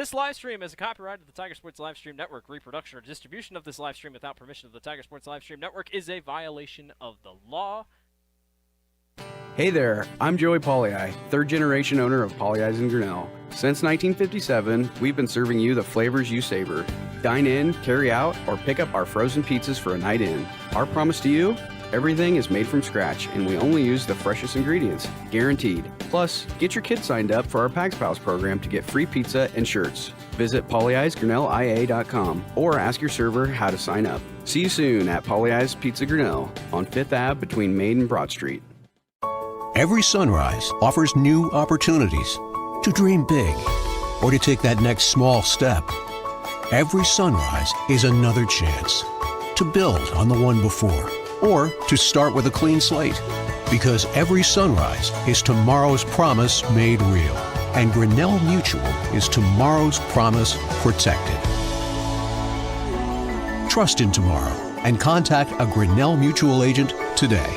This live stream is a copyright of the Tiger Sports Livestream Network. Reproduction or distribution of this live stream without permission of the Tiger Sports Livestream Network is a violation of the law. Hey there, I'm Joey Pollyi, third generation owner of Pollyi's in Grinnell. Since 1957, we've been serving you the flavors you savor. Dine in, carry out, or pick up our frozen pizzas for a night in. Our promise to you? Everything is made from scratch, and we only use the freshest ingredients, guaranteed. Plus, get your kids signed up for our Pags Pals program to get free pizza and shirts. Visit pollyi'sgrinnellia.com or ask your server how to sign up. See you soon at Pollyi's Pizza Grinnell on 5th Ave between Main and Broad Street. Every sunrise offers new opportunities to dream big or to take that next small step. Every sunrise is another chance to build on the one before or to start with a clean slate. Because every sunrise is tomorrow's promise made real. And Grinnell Mutual is tomorrow's promise protected. Trust in tomorrow and contact a Grinnell Mutual agent today.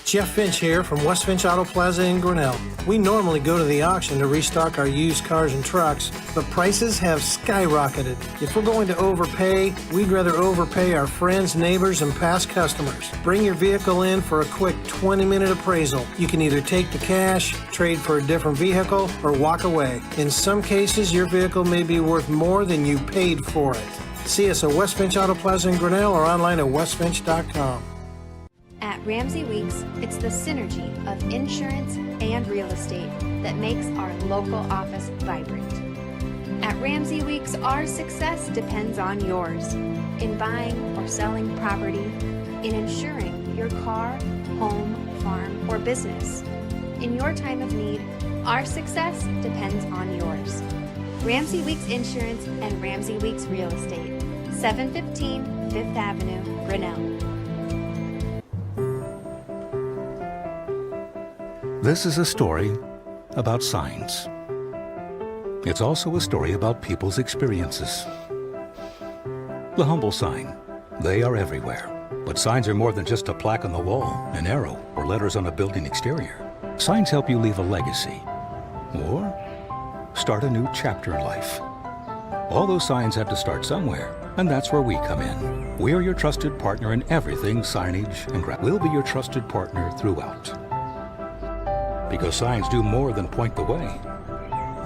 Jeff Finch here from West Finch Auto Plaza in Grinnell. We normally go to the auction to restock our used cars and trucks, but prices have skyrocketed. If we're going to overpay, we'd rather overpay our friends, neighbors, and past customers. Bring your vehicle in for a quick 20-minute appraisal. You can either take the cash, trade for a different vehicle, or walk away. In some cases, your vehicle may be worth more than you paid for it. See us at West Finch Auto Plaza in Grinnell or online at westfinch.com. At Ramsey Weeks, it's the synergy of insurance and real estate that makes our local office vibrant. At Ramsey Weeks, our success depends on yours in buying or selling property, in insuring your car, home, farm, or business. In your time of need, our success depends on yours. Ramsey Weeks Insurance and Ramsey Weeks Real Estate, 715 5th Avenue, Grinnell. This is a story about signs. It's also a story about people's experiences. The humble sign. They are everywhere. But signs are more than just a plaque on the wall, an arrow, or letters on a building exterior. Signs help you leave a legacy or start a new chapter in life. All those signs have to start somewhere, and that's where we come in. We're your trusted partner in everything signage and we'll be your trusted partner throughout. Because signs do more than point the way.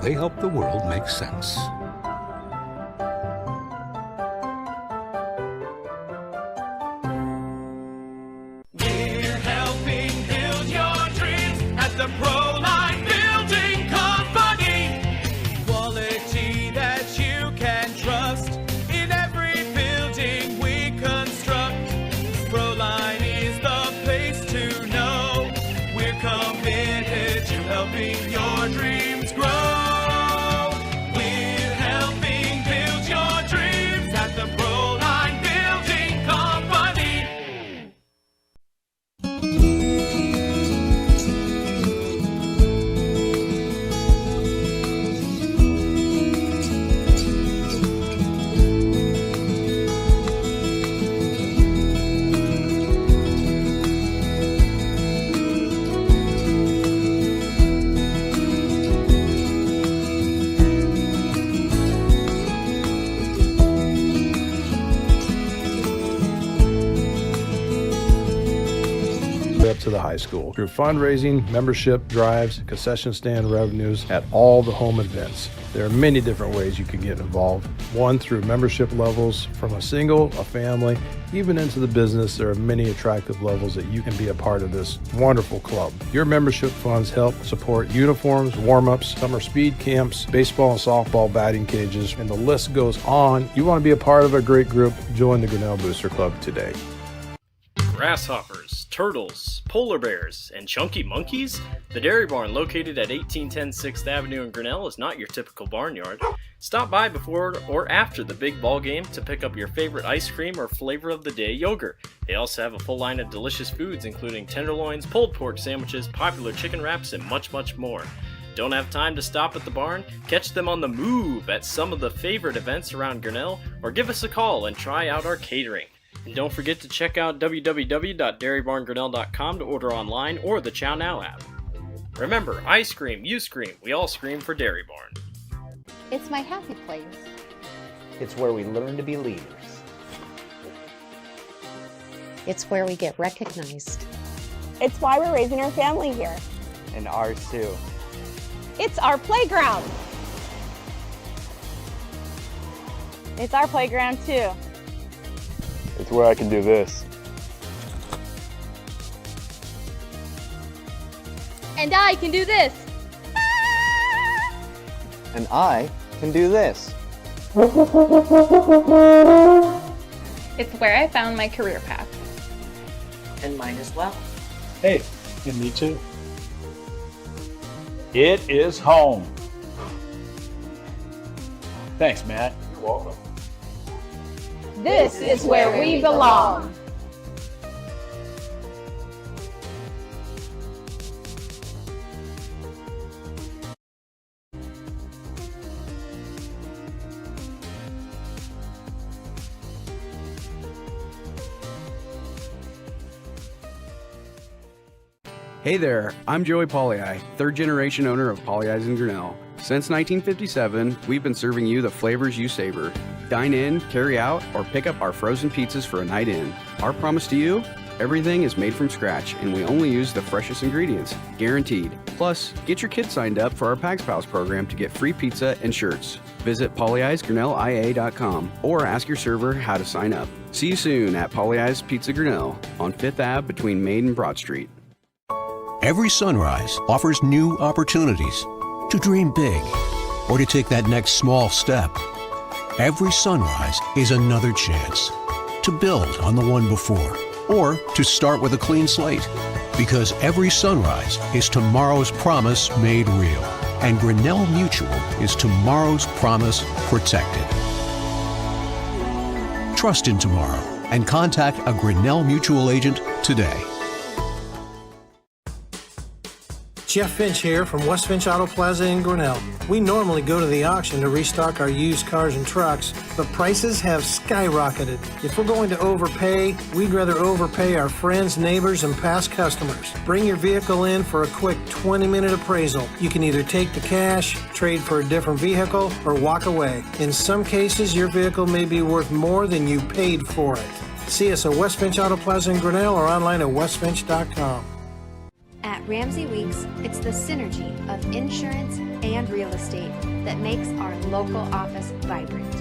They help the world make sense. We're helping build your dreams at the Proline Building Company. Quality that you can trust in every building we construct. Proline is the place to know. We're committed to helping your dreams grow. We're helping build your dreams at the Proline Building Company. Up to the high school through fundraising, membership drives, concession stand revenues at all the home events. There are many different ways you can get involved. One, through membership levels from a single, a family, even into the business. There are many attractive levels that you can be a part of this wonderful club. Your membership funds help support uniforms, warm-ups, summer speed camps, baseball and softball batting cages, and the list goes on. You want to be a part of a great group? Join the Grinnell Booster Club today. Grasshoppers, turtles, polar bears, and chunky monkeys? The Dairy Barn, located at 1810 6th Avenue in Grinnell, is not your typical barnyard. Stop by before or after the big ball game to pick up your favorite ice cream or flavor of the day yogurt. They also have a full line of delicious foods, including tenderloins, pulled pork sandwiches, popular chicken wraps, and much, much more. Don't have time to stop at the barn? Catch them on the move at some of the favorite events around Grinnell, or give us a call and try out our catering. And don't forget to check out www.dairybarngrinnell.com to order online or the Chow Now app. Remember, I scream, you scream, we all scream for Dairy Barn. It's my happy place. It's where we learn to be leaders. It's where we get recognized. It's why we're raising our family here. And ours too. It's our playground. It's our playground too. It's where I can do this. And I can do this. And I can do this. It's where I found my career path. And mine as well. Hey, and me too. It is home. Thanks, Matt. You're welcome. This is where we belong. Hey there, I'm Joey Pollei, third generation owner of Polley's in Grinnell. Since 1957, we've been serving you the flavors you savor. Dine in, carry out, or pick up our frozen pizzas for a night in. Our promise to you? Everything is made from scratch and we only use the freshest ingredients, guaranteed. Plus, get your kids signed up for our Pags Pals program to get free pizza and shirts. Visit polleisgrinnellia.com or ask your server how to sign up. See you soon at Polley's Pizza Grinnell on 5th Ave between Main and Broad Street. Every sunrise offers new opportunities to dream big or to take that next small step. Every sunrise is another chance to build on the one before or to start with a clean slate. Because every sunrise is tomorrow's promise made real. And Grinnell Mutual is tomorrow's promise protected. Trust in tomorrow and contact a Grinnell Mutual agent today. Jeff Finch here from West Finch Auto Plaza in Grinnell. We normally go to the auction to restock our used cars and trucks, but prices have skyrocketed. If we're going to overpay, we'd rather overpay our friends, neighbors, and past customers. Bring your vehicle in for a quick 20-minute appraisal. You can either take the cash, trade for a different vehicle, or walk away. In some cases, your vehicle may be worth more than you paid for it. See us at West Finch Auto Plaza in Grinnell or online at westfinch.com. At Ramsey Weeks, it's the synergy of insurance and real estate that makes our local office vibrant.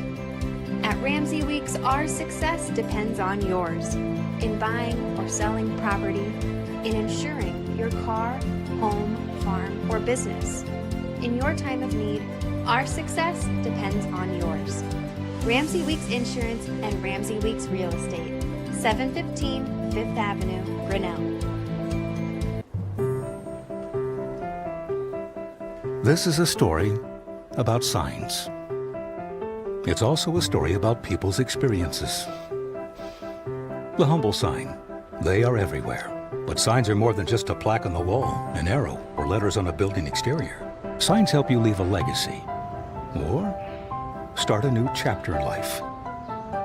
At Ramsey Weeks, our success depends on yours in buying or selling property, in insuring your car, home, farm, or business. In your time of need, our success depends on yours. Ramsey Weeks Insurance and Ramsey Weeks Real Estate, 715 5th Avenue, Grinnell. This is a story about signs. It's also a story about people's experiences. The humble sign. They are everywhere. But signs are more than just a plaque on the wall, an arrow, or letters on a building exterior. Signs help you leave a legacy or start a new chapter in life.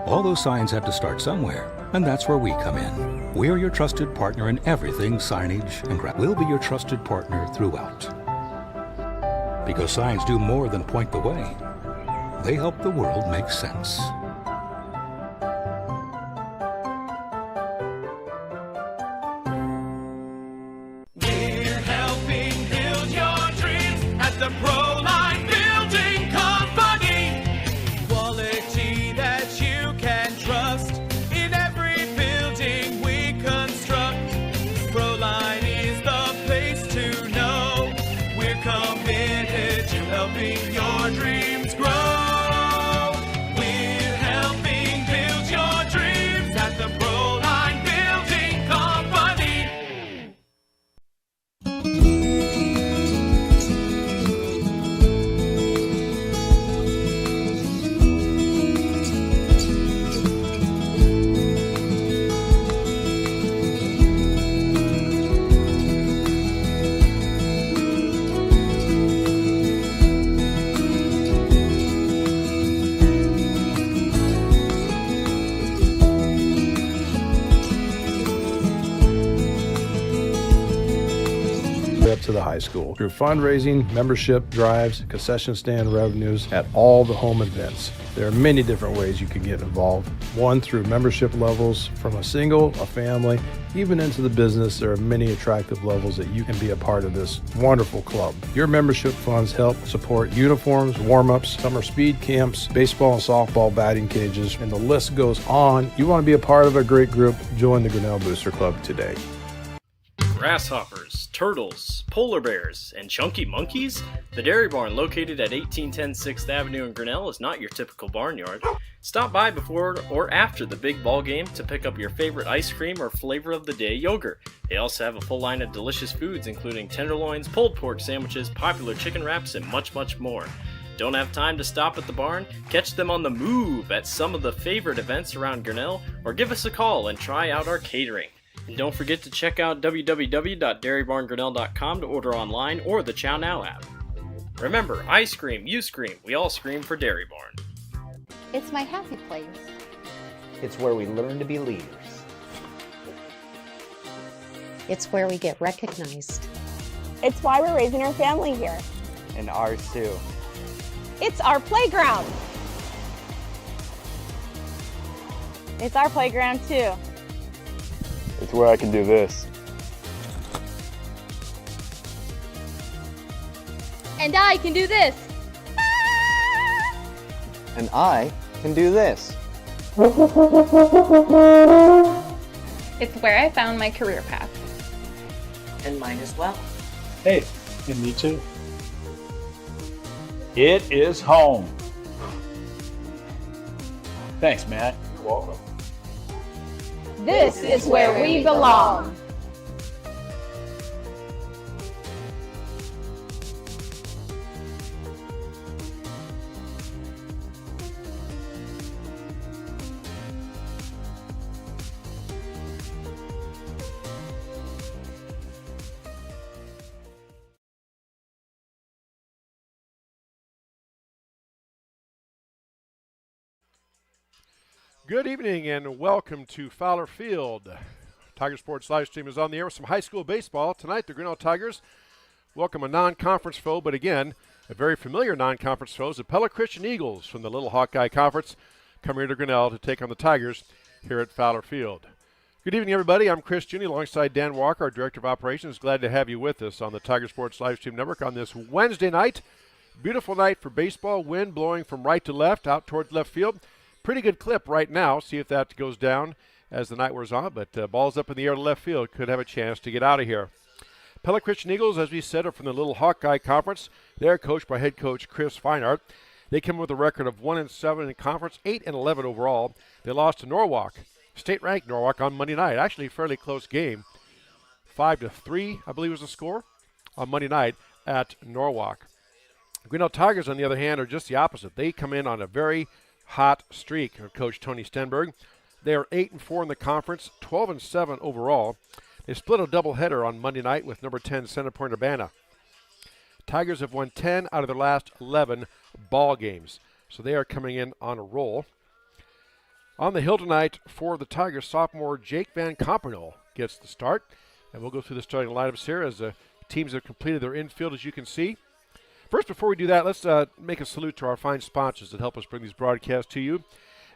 All those signs have to start somewhere, and that's where we come in. We're your trusted partner in everything signage and we'll be your trusted partner throughout. Because signs do more than point the way. They help the world make sense. We're helping build your dreams at the Proline Building Company. Quality that you can trust in every building we construct. Proline is the place to know. We're committed to helping your dreams grow. We're helping build your dreams at the Proline Building Company. way up to the high school through fundraising, membership drives, concession stand revenues at all the home events. There are many different ways you can get involved. One, through membership levels from a single, a family, even into the business. There are many attractive levels that you can be a part of this wonderful club. Your membership funds help support uniforms, warm-ups, summer speed camps, baseball and softball batting cages, and the list goes on. You want to be a part of a great group? Join the Grinnell Booster Club today. Grasshoppers, turtles, polar bears, and chunky monkeys? The Dairy Barn, located at 1810 6th Avenue in Grinnell, is not your typical barnyard. Stop by before or after the big ball game to pick up your favorite ice cream or flavor of the day yogurt. They also have a full line of delicious foods, including tenderloins, pulled pork sandwiches, popular chicken wraps, and much, much more. Don't have time to stop at the barn? Catch them on the move at some of the favorite events around Grinnell, or give us a call and try out our catering. And don't forget to check out www.dairybarngrinnell.com to order online or the Chow Now app. Remember, I scream, you scream, we all scream for Dairy Barn. It's my happy place. It's where we learn to be leaders. It's where we get recognized. It's why we're raising our family here. And ours too. It's our playground. It's our playground too. It's where I can do this. And I can do this. And I can do this. It's where I found my career path. And mine as well. Hey, and me too. It is home. Thanks, Matt. You're welcome. This is where we belong. Good evening and welcome to Fowler Field. Tiger Sports live stream is on the air with some high school baseball. Tonight, the Grinnell Tigers welcome a non-conference foe, but again, a very familiar non-conference foe, the Pella Christian Eagles from the Little Hawkeye Conference come here to Grinnell to take on the Tigers here at Fowler Field. Good evening, everybody. I'm Chris Juni alongside Dan Walker, our Director of Operations. Glad to have you with us on the Tiger Sports live stream network on this Wednesday night. Beautiful night for baseball, wind blowing from right to left, out towards left field. Pretty good clip right now. See if that goes down as the night wears on. But balls up in the air to left field. Could have a chance to get out of here. Pella Christian Eagles, as we said, are from the Little Hawkeye Conference. They're coached by head coach Chris Feinart. They come with a record of 1-7 in conference, 8-11 overall. They lost to Norwalk, state-ranked Norwalk, on Monday night. Actually, a fairly close game. 5-3, I believe was the score on Monday night at Norwalk. Grinnell Tigers, on the other hand, are just the opposite. They come in on a very hot streak of Coach Tony Stenberg. They are 8-4 in the conference, 12-7 overall. They split a doubleheader on Monday night with number 10 Center Point Urbana. Tigers have won 10 out of their last 11 ball games, so they are coming in on a roll. On the hill tonight for the Tigers, sophomore Jake Van Compernoll gets the start, and we'll go through the starting lineups here as the teams have completed their infield, as you can see. First, before we do that, let's make a salute to our fine sponsors that help us bring these broadcasts to you.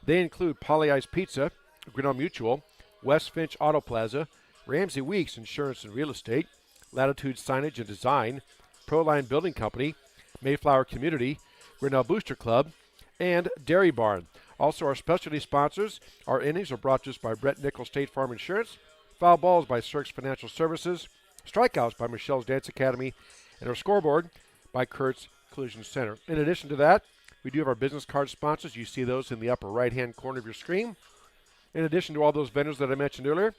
They include Polly Ice Pizza, Grinnell Mutual, West Finch Auto Plaza, Ramsey Weeks Insurance and Real Estate, Latitude Signage and Design, Proline Building Company, Mayflower Community, Grinnell Booster Club, and Dairy Barn. Also, our specialty sponsors, our innings are brought to us by Brett Nickel State Farm Insurance, Foul Balls by Cirques Financial Services, Strikeouts by Michelle's Dance Academy, and our scoreboard by Kurt's Collision Center. In addition to that, we do have our business card sponsors. You see those in the upper right-hand corner of your screen. In addition to all those vendors that I mentioned earlier,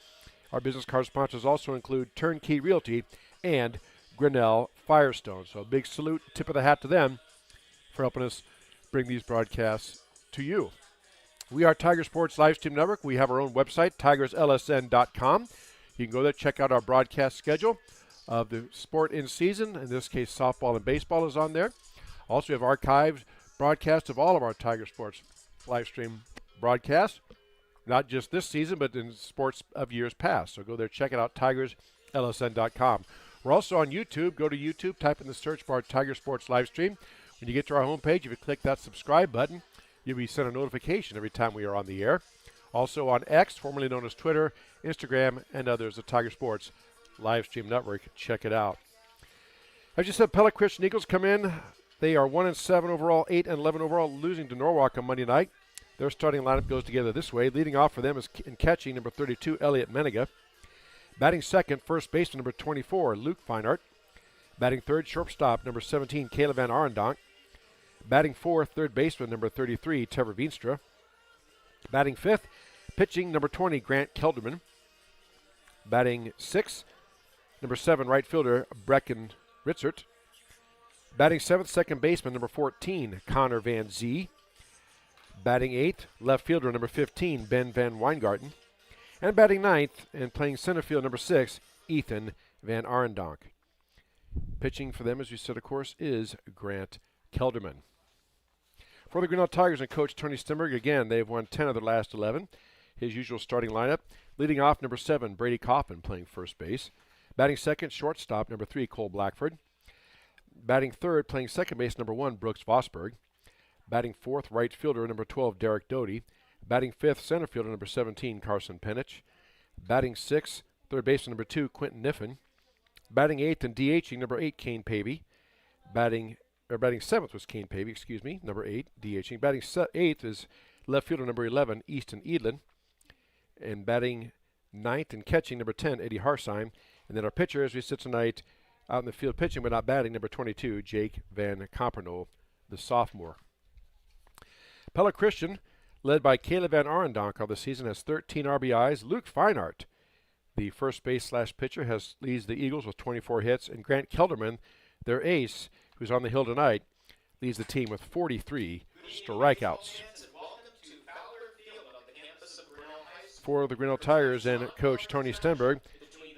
our business card sponsors also include Turnkey Realty and Grinnell Firestone. So a big salute, tip of the hat to them for helping us bring these broadcasts to you. We are Tiger Sports Live Stream Network. We have our own website, tigerslsn.com. You can go there, check out our broadcast schedule of the sport in season. In this case, softball and baseball is on there. Also, we have archived broadcasts of all of our Tiger Sports live stream broadcasts, not just this season, but in sports of years past. So go there, check it out, tigerslsn.com. We're also on YouTube. Go to YouTube, type in the search bar Tiger Sports Livestream. When you get to our homepage, if you click that subscribe button, you'll be sent a notification every time we are on the air. Also on X, formerly known as Twitter, Instagram, and others, the Tiger Sports Livestream Network. Check it out. As you said, Pella Christian Eagles come in. They are 1-7 overall, 8-11 overall, losing to Norwalk on Monday night. Their starting lineup goes together this way. Leading off for them is in catching, number 32, Elliot Meniga. Batting second, first baseman, number 24, Luke Feinart. Batting third, shortstop, number 17, Caleb Van Arendonk. Batting fourth, third baseman, number 33, Trevor Veenstra. Batting fifth, pitching, number 20, Grant Kelderman. Batting sixth, number 7, right fielder, Brecken Ritzert. Batting seventh, second baseman, number 14, Connor Van Zee. Batting eighth, left fielder, number 15, Ben Van Weingarten. And batting ninth and playing center field, number 6, Ethan Van Arendonk. Pitching for them, as we said, of course, is Grant Kelderman. For the Grinnell Tigers and Coach Tony Stenberg, again, they've won 10 of their last 11. His usual starting lineup, leading off, number 7, Brady Coffin, playing first base. Batting second, shortstop, number 3, Cole Blackford. Batting third, playing second base, number 1, Brooks Vosberg. Batting fourth, right fielder, number 12, Derek Doty. Batting fifth, center fielder, number 17, Carson Penich. Batting sixth, third baseman, number 2, Quentin Niffen. Batting eighth and DHing, number 8, Kane Pavey. Batting seventh was Kane Pavey, number 8, DHing. Batting eighth is left fielder, number 11, Easton Edlin. And batting ninth and catching, number 10, Eddie Harsheim. And then our pitcher, as we sit tonight, out in the field pitching but not batting, number 22, Jake Van Compernoe, the sophomore. Pella Christian, led by Caleb Van Arendonk on the season, has 13 RBIs. Luke Feinart, the first base / pitcher, leads the Eagles with 24 hits. And Grant Kelderman, their ace, who's on the hill tonight, leads the team with 43 strikeouts. For the Grinnell Tigers and Coach Tony Stenberg,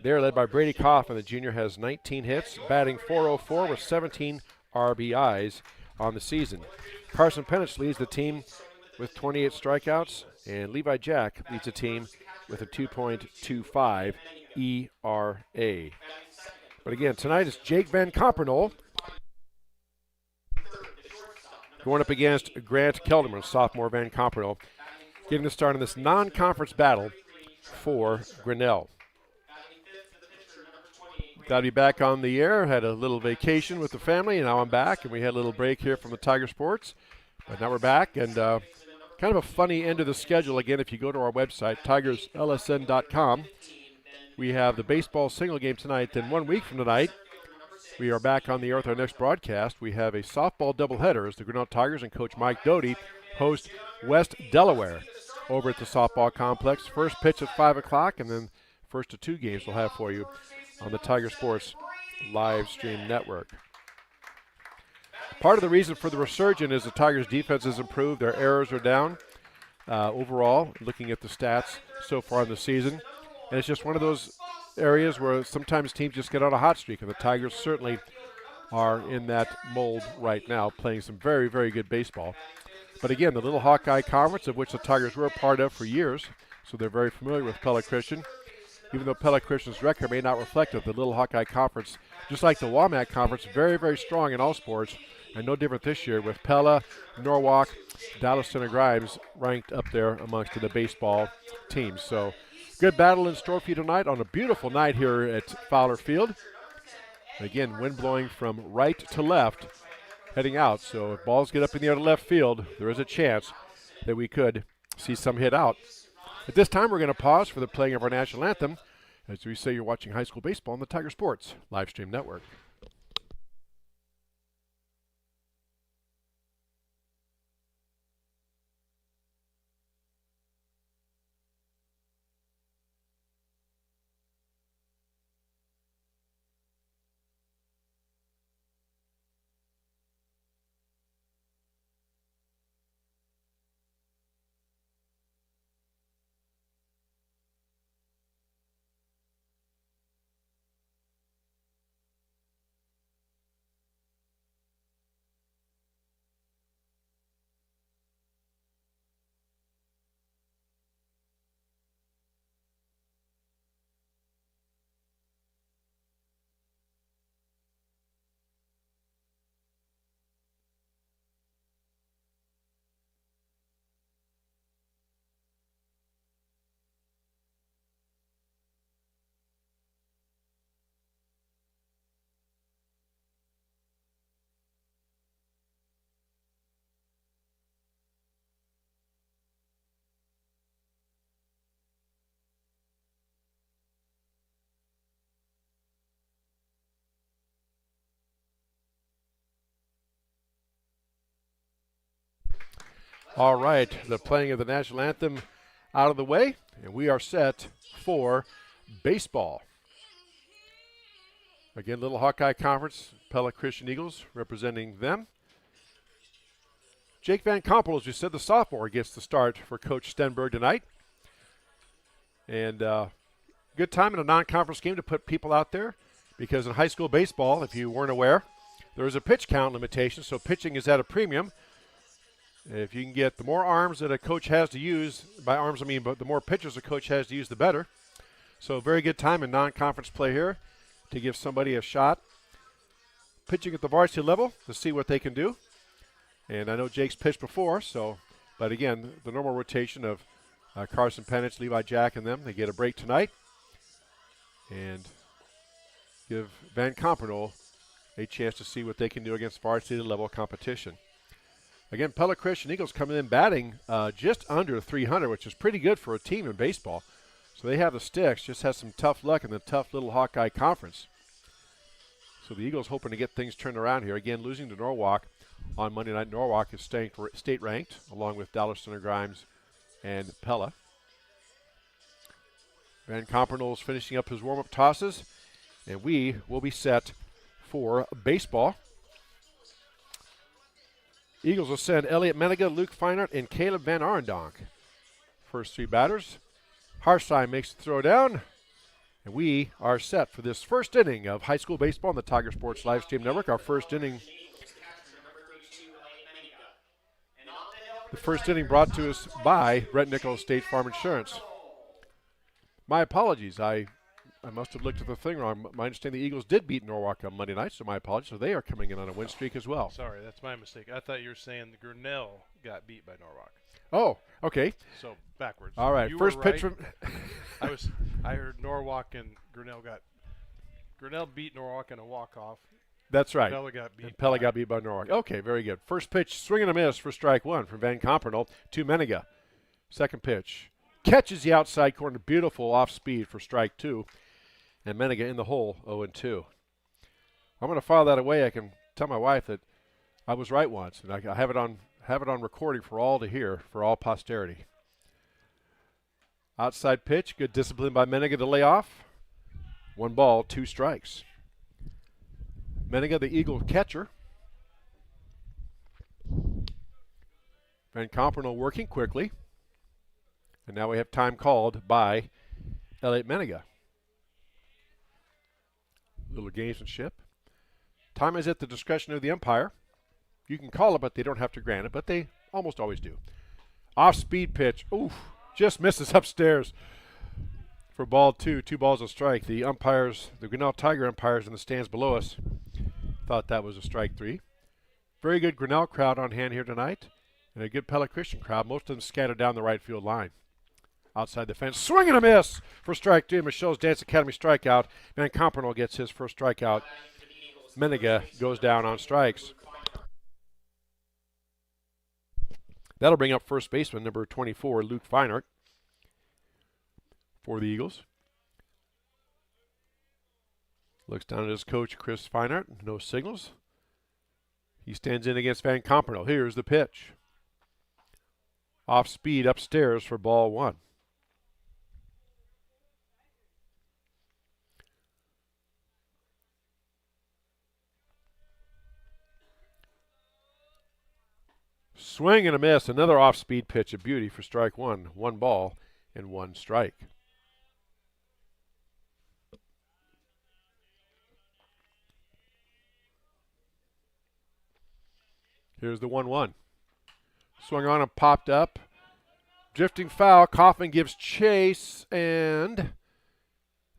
they're led by Brady Coffin. The junior has 19 hits, batting .404 with 17 RBIs on the season. Carson Penich leads the team with 28 strikeouts, and Levi Jack leads the team with a 2.25 ERA. But again, tonight is Jake Van Compernoe going up against Grant Kelderman, sophomore Van Compernoe, getting the start in this non-conference battle for Grinnell. Got to be back on the air. Had a little vacation with the family, and now I'm back, and we had a little break here from the Tiger Sports. But now we're back, and kind of a funny end of the schedule. Again, if you go to our website, tigerslsn.com, we have the baseball single game tonight. Then 1 week from tonight, we are back on the air with our next broadcast. We have a softball doubleheader as the Grinnell Tigers and Coach Mike Doty host West Delaware over at the softball complex. First pitch at 5 o'clock, and then first of 2 games we'll have for you on the Tiger Sports live stream network. Part of the reason for the resurgence is the Tigers' defense has improved. Their errors are down overall, looking at the stats so far in the season. And it's just one of those areas where sometimes teams just get on a hot streak, and the Tigers certainly are in that mold right now, playing some very, very good baseball. But again, the Little Hawkeye Conference, of which the Tigers were a part of for years, so they're very familiar with Pella Christian. Even though Pella Christian's record may not reflect it, the Little Hawkeye Conference, just like the WAMAC Conference, very, very strong in all sports, and no different this year with Pella, Norwalk, Dallas Center Grimes ranked up there amongst the baseball teams. So good battle in store for you tonight on a beautiful night here at Fowler Field. Again, wind blowing from right to left heading out, so if balls get up in the air to left field, there is a chance that we could see some hit out. At this time, we're going to pause for the playing of our national anthem. As we say, you're watching high school baseball on the Tiger Sports live stream network. All right, the playing of the national anthem out of the way, and we are set for baseball. Again, Little Hawkeye Conference, Pella Christian Eagles representing them. Jake Van Kompel, as we said, the sophomore, gets the start for Coach Stenberg tonight. And good time in a non-conference game to put people out there, because in high school baseball, if you weren't aware, there is a pitch count limitation, so pitching is at a premium. If you can get the more arms that a coach has to use, by arms I mean, but the more pitchers a coach has to use, the better. So very good time in non-conference play here to give somebody a shot pitching at the varsity level to see what they can do. And I know Jake's pitched before, but again, the normal rotation of Carson Penich, Levi Jack, and them, they get a break tonight. And give Van Kompel a chance to see what they can do against varsity level competition. Again, Pella Christian Eagles coming in batting just under 300, which is pretty good for a team in baseball. So they have the sticks, just has some tough luck in the tough Little Hawkeye Conference. So the Eagles hoping to get things turned around here. Again, losing to Norwalk on Monday night. Norwalk is state ranked, along with Dallas Center Grimes and Pella. Van Kompel is finishing up his warm-up tosses, and we will be set for baseball. Eagles will send Elliot Menega, Luke Feinert, and Caleb Van Arendonk. First three batters. Harsheim makes the throw down, and we are set for this first inning of high school baseball on the Tiger Sports Livestream Network. Our first inning, the first inning brought to us by Brett Nichols State Farm Insurance. My apologies. I must have looked at the thing wrong. My understanding the Eagles did beat Norwalk on Monday night, so my apologies. So they are coming in on a win streak as well. Sorry, that's my mistake. I thought you were saying the Grinnell got beat by Norwalk. Oh, okay. So backwards. All right. You First were pitch right. from I heard Norwalk and Grinnell beat Norwalk in a walk-off. That's right. Pella got beat by Norwalk. Okay, very good. First pitch, swing and a miss for strike one from Van Kompel to Menega. Second pitch, catches the outside corner, beautiful off speed for strike two. And Menega in the hole, 0-2. I'm going to file that away. I can tell my wife that I was right once, and I have it on recording for all to hear, for all posterity. Outside pitch, good discipline by Menega to lay off. 1 ball, 2 strikes. Menega, the Eagle catcher. Van Kompel working quickly. And now we have time called by Elliot Menega. Little gamesmanship. Time is at the discretion of the umpire. You can call it, but they don't have to grant it, but they almost always do. Off-speed pitch. Oof, just misses upstairs for ball 2. 2 balls a strike. The umpires, the Grinnell Tiger umpires in the stands below us, thought that was a strike 3. Very good Grinnell crowd on hand here tonight, and a good Pella Christian crowd. Most of them scattered down the right field line. Outside the fence, swing and a miss for strike 2. Michelle's Dance Academy strikeout. Van Kompel gets his first strikeout. Menega goes down on strikes. That'll bring up first baseman number 24, Luke Feinert, for the Eagles. Looks down at his coach, Chris Feinert. No signals. He stands in against Van Kompel. Here's the pitch. Off speed upstairs for ball 1. Swing and a miss. Another off-speed pitch, a beauty for strike 1. 1 ball and 1 strike. Here's the 1-1. Swung on and popped up. Drifting foul. Kaufman gives chase and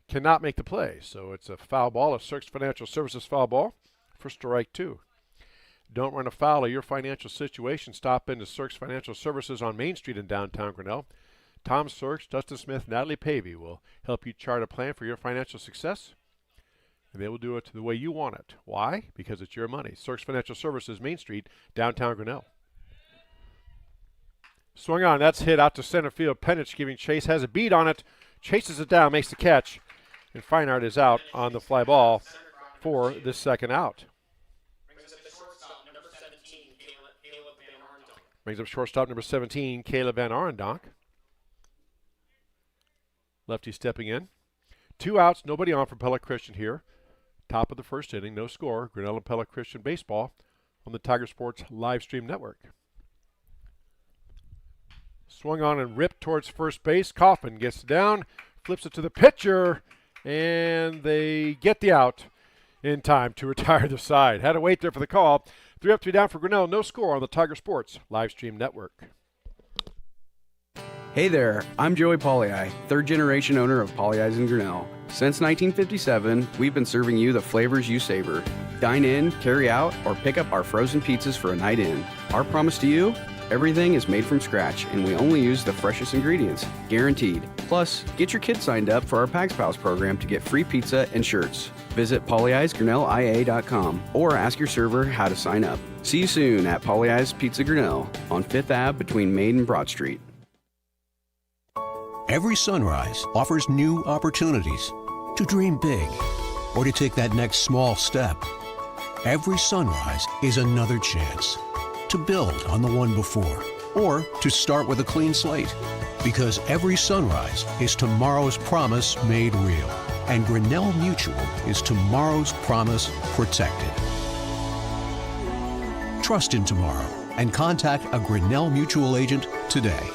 cannot make the play. So it's a foul ball, a Cirques Financial Services foul ball for strike 2. Don't run afoul of your financial situation. Stop into Cirques Financial Services on Main Street in downtown Grinnell. Tom Cirques, Dustin Smith, Natalie Pavey will help you chart a plan for your financial success. And they will do it the way you want it. Why? Because it's your money. Cirques Financial Services, Main Street, downtown Grinnell. Swung on. That's hit out to center field. Penich giving chase. Has a beat on it. Chases it down. Makes the catch. And Feinert is out on the fly ball for the second out. Brings up shortstop number 17, Kayla Van Arendonk. Lefty stepping in. 2 outs, nobody on for Pella Christian here. Top of the first inning, no score. Grinnell and Pella Christian baseball on the Tiger Sports live stream network. Swung on and ripped towards first base. Kaufman gets down, flips it to the pitcher, and they get the out in time to retire the side. Had to wait there for the call. 3 up, 3 down for Grinnell. No score on the Tiger Sports live stream network. Hey there, I'm Joey Pollei, third generation owner of Polley's in Grinnell. Since 1957, we've been serving you the flavors you savor. Dine in, carry out, or pick up our frozen pizzas for a night in. Our promise to you? Everything is made from scratch, and we only use the freshest ingredients, guaranteed. Plus, get your kids signed up for our Pags Pals program to get free pizza and shirts. Visit polleisgrinnellia.com or ask your server how to sign up. See you soon at Polley's Pizza Grinnell on 5th Ave between Main and Broad Street. Every sunrise offers new opportunities to dream big or to take that next small step. Every sunrise is another chance to build on the one before or to start with a clean slate. Because every sunrise is tomorrow's promise made real. And Grinnell Mutual is tomorrow's promise protected. Trust in tomorrow and contact a Grinnell Mutual agent today.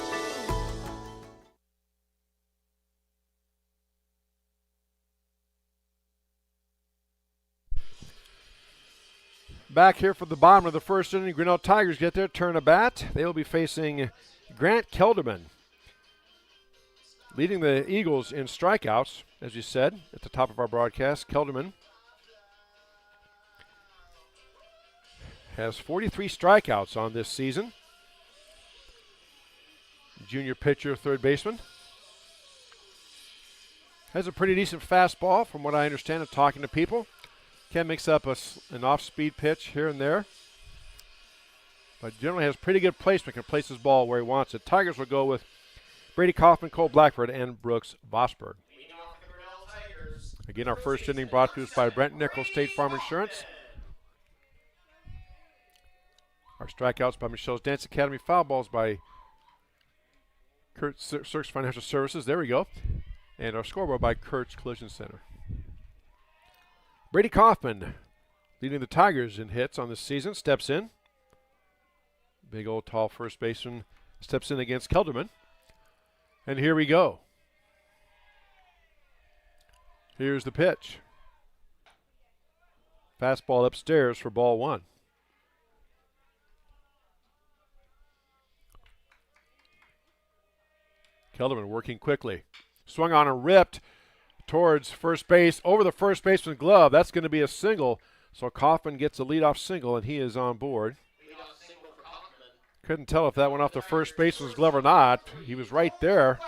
Back here for the bottom of the first inning, Grinnell Tigers get their turn of bat. They will be facing Grant Kelderman, leading the Eagles in strikeouts, as you said at the top of our broadcast. Kelderman has 43 strikeouts on this season. Junior pitcher, third baseman. Has a pretty decent fastball, from what I understand of talking to people. Can mix up an off-speed pitch here and there, but generally has pretty good placement, can place his ball where he wants it. Tigers will go with Brady Kaufman, Cole Blackford, and Brooks Vosberg. Again, our first inning brought to us by Brent Nichols, State Farm Insurance. Our strikeouts by Michelle's Dance Academy, foul balls by Kurt Sirks Financial Services. There we go. And our scoreboard by Kurt's Collision Center. Brady Kaufman, leading the Tigers in hits on this season, steps in. Big old tall first baseman steps in against Kelderman. And here we go. Here's the pitch. Fastball upstairs for ball 1. Kelderman working quickly. Swung on and ripped towards first base, over the first baseman's glove. That's going to be a single. So Kaufman gets a leadoff single, and he is on board. Couldn't tell if that went off the first baseman's glove or not. He was right there.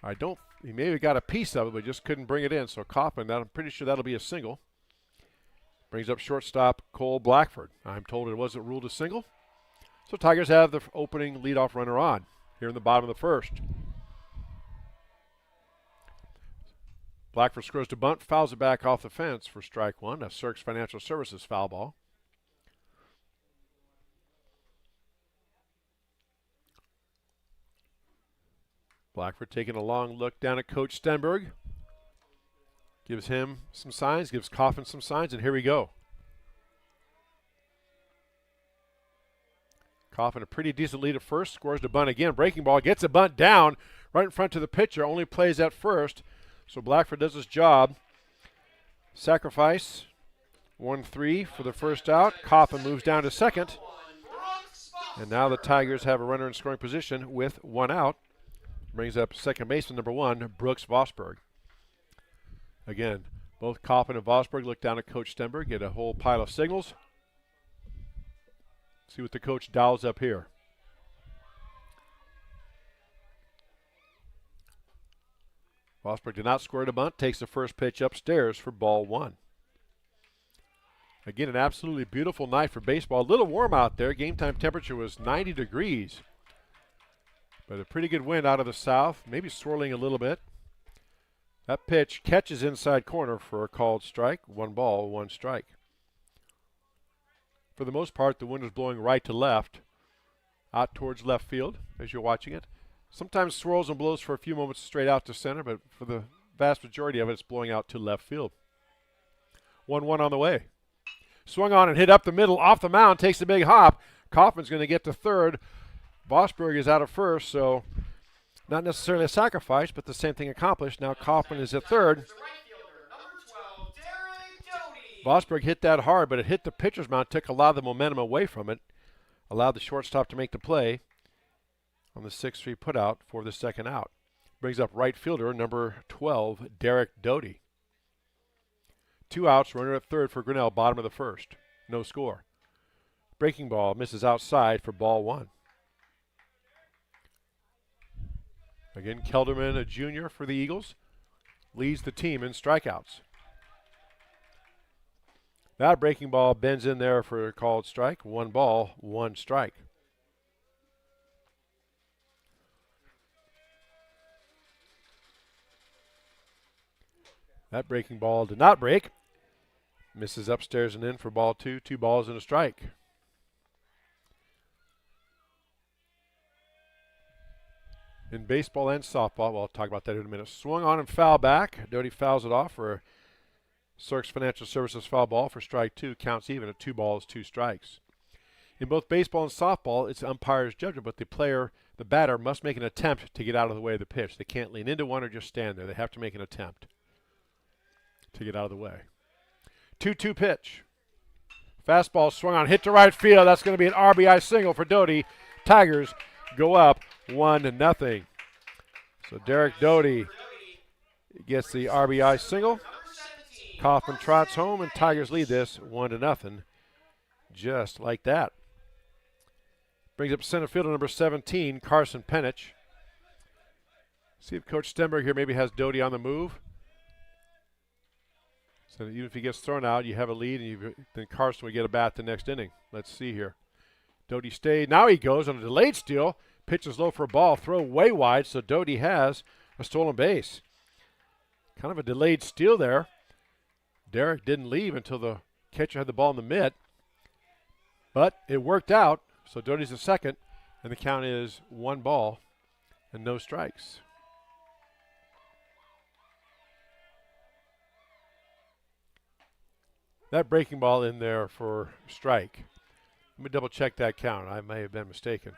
He maybe got a piece of it, but just couldn't bring it in. So Kaufman, I'm pretty sure that'll be a single. Brings up shortstop Cole Blackford. I'm told it wasn't ruled a single. So Tigers have the opening leadoff runner on here in the bottom of the first. Blackford scores to bunt, fouls it back off the fence for strike 1. A Sirks Financial Services foul ball. Blackford taking a long look down at Coach Stenberg. Gives him some signs, gives Kaufman some signs, and here we go. Kaufman a pretty decent lead at first, scores the bunt again. Breaking ball, gets a bunt down right in front to the pitcher, only plays at first. So Blackford does his job. Sacrifice, 1-3 for the first out. Kaufman moves down to second. And now the Tigers have a runner in scoring position with 1 out. Brings up second baseman number 1, Brooks Vosberg. Again, both Kaufman and Vosberg look down at Coach Stenberg, get a whole pile of signals. See what the coach dials up here. Vosberg did not score the bunt, takes the first pitch upstairs for ball 1. Again, an absolutely beautiful night for baseball. A little warm out there. Game time temperature was 90 degrees. But a pretty good wind out of the south, maybe swirling a little bit. That pitch catches inside corner for a called strike. 1 ball, 1 strike. For the most part, the wind is blowing right to left out towards left field as you're watching it. Sometimes swirls and blows for a few moments straight out to center, but for the vast majority of it, it's blowing out to left field. 1-1 on the way. Swung on and hit up the middle, off the mound, takes a big hop. Kaufman's going to get to third. Vosberg is out of first, so not necessarily a sacrifice, but the same thing accomplished. Now Kaufman is at third. Vosberg hit that hard, but it hit the pitcher's mound, took a lot of the momentum away from it, allowed the shortstop to make the play on the 6-3 putout for the second out. Brings up right fielder number 12, Derek Doty. 2 outs, runner at third for Grinnell, bottom of the first. No score. Breaking ball misses outside for ball 1. Again, Kelderman, a junior for the Eagles, leads the team in strikeouts. That breaking ball bends in there for a called strike. 1 ball, 1 strike. That breaking ball did not break. Misses upstairs and in for ball 2. 2 balls and a strike. In baseball and softball, well, I'll talk about that in a minute. Swung on and foul back. Doty fouls it off for a Cirques Financial Services foul ball for strike 2. Counts even at 2 balls, 2 strikes. In both baseball and softball, it's umpire's judgment, but the batter must make an attempt to get out of the way of the pitch. They can't lean into one or just stand there. They have to make an attempt to get out of the way. 2-2 pitch. Fastball swung on, hit to right field. That's going to be an RBI single for Doty. Tigers go up 1-0. So Derek Doty gets the RBI single. Kaufman trots home, and Tigers lead this 1-0. Just like that. Brings up center fielder number 17, Carson Penich. See if Coach Stenberg here maybe has Doty on the move. So even if he gets thrown out, you have a lead, and then Carson would get a bat the next inning. Let's see here. Doty stayed. Now he goes on a delayed steal. Pitches low for a ball. Throw way wide, so Doty has a stolen base. Kind of a delayed steal there. Derek didn't leave until the catcher had the ball in the mitt. But it worked out, so Doty's the second, and the count is 1 ball and no strikes. That breaking ball in there for strike. Let me double check that count. I may have been mistaken.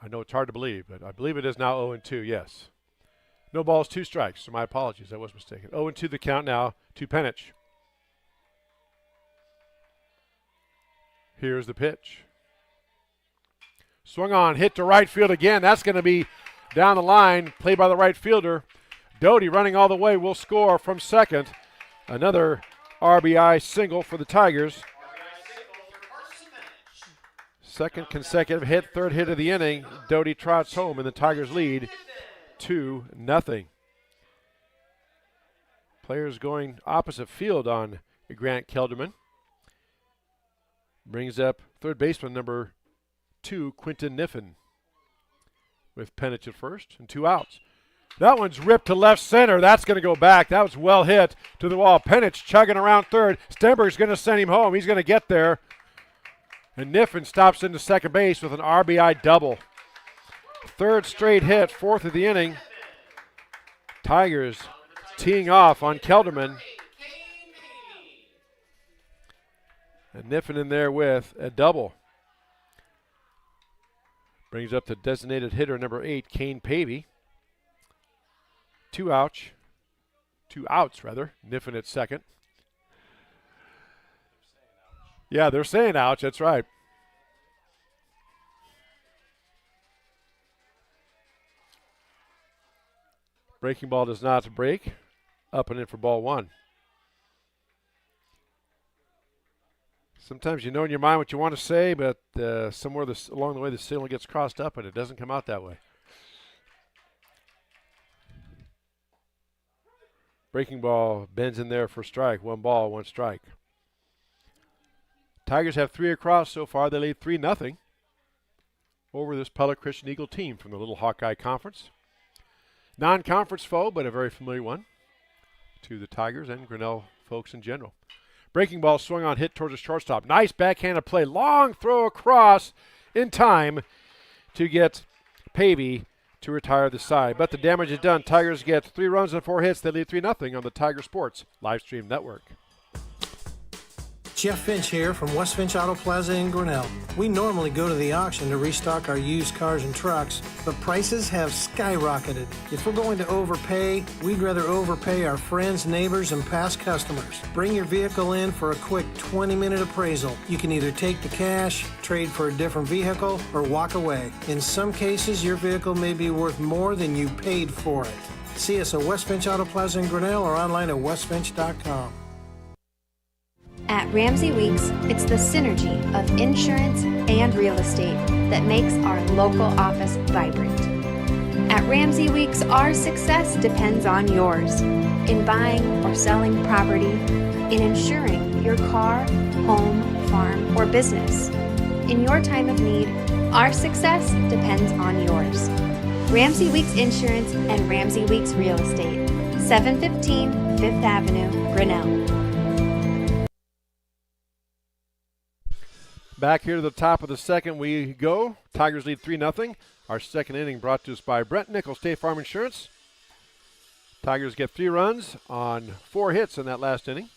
I know it's hard to believe, but I believe it is now 0-2, yes. No balls, 2 strikes, so my apologies. I was mistaken. 0-2 the count now to Penich. Here's the pitch. Swung on, hit to right field again. That's going to be down the line, played by the right fielder. Doty running all the way will score from second. Another RBI single for the Tigers. Second consecutive hit, third hit of the inning. Doty trots home, and the Tigers lead 2-0. Players going opposite field on Grant Kelderman. Brings up third baseman number 2, Quinton Niffen, with Penich at first and 2 outs. That one's ripped to left center. That's going to go back. That was well hit to the wall. Penich chugging around third. Stenberg's going to send him home. He's going to get there. And Niffen stops into second base with an RBI double. Third straight hit, fourth of the inning. Tigers teeing off on Kelderman. And Niffen in there with a double. Brings up the designated hitter number 8, Kane Pavey. 2 outs. Niffen at second. Yeah, they're saying ouch. That's right. Breaking ball does not break. Up and in for ball 1. Sometimes you know in your mind what you want to say, but somewhere along the way the signal gets crossed up and it doesn't come out that way. Breaking ball bends in there for strike. 1 ball, 1 strike. Tigers have 3 across so far. They lead 3-0 over this Pella Christian Eagle team from the Little Hawkeye Conference. Non-conference foe, but a very familiar one to the Tigers and Grinnell folks in general. Breaking ball swung on, hit towards the shortstop. Nice backhanded play. Long throw across in time to get Pavey to retire the side. But the damage is done. Tigers get 3 runs and 4 hits. They lead 3-0 on the Tiger Sports live stream network. Jeff Finch here from West Finch Auto Plaza in Grinnell. We normally go to the auction to restock our used cars and trucks, but prices have skyrocketed. If we're going to overpay, we'd rather overpay our friends, neighbors, and past customers. Bring your vehicle in for a quick 20-minute appraisal. You can either take the cash, trade for a different vehicle, or walk away. In some cases, your vehicle may be worth more than you paid for it. See us at West Finch Auto Plaza in Grinnell or online at westfinch.com. At Ramsey Weeks, it's the synergy of insurance and real estate that makes our local office vibrant. At Ramsey Weeks, our success depends on yours in buying or selling property, in insuring your car, home, farm, or business. In your time of need, our success depends on yours. Ramsey Weeks Insurance and Ramsey Weeks Real Estate, 715 Fifth Avenue, Grinnell. Back here to the top of the second we go. Tigers lead 3-0. Our second inning brought to us by Brent Nichols, State Farm Insurance. Tigers get 3 runs on 4 hits in that last inning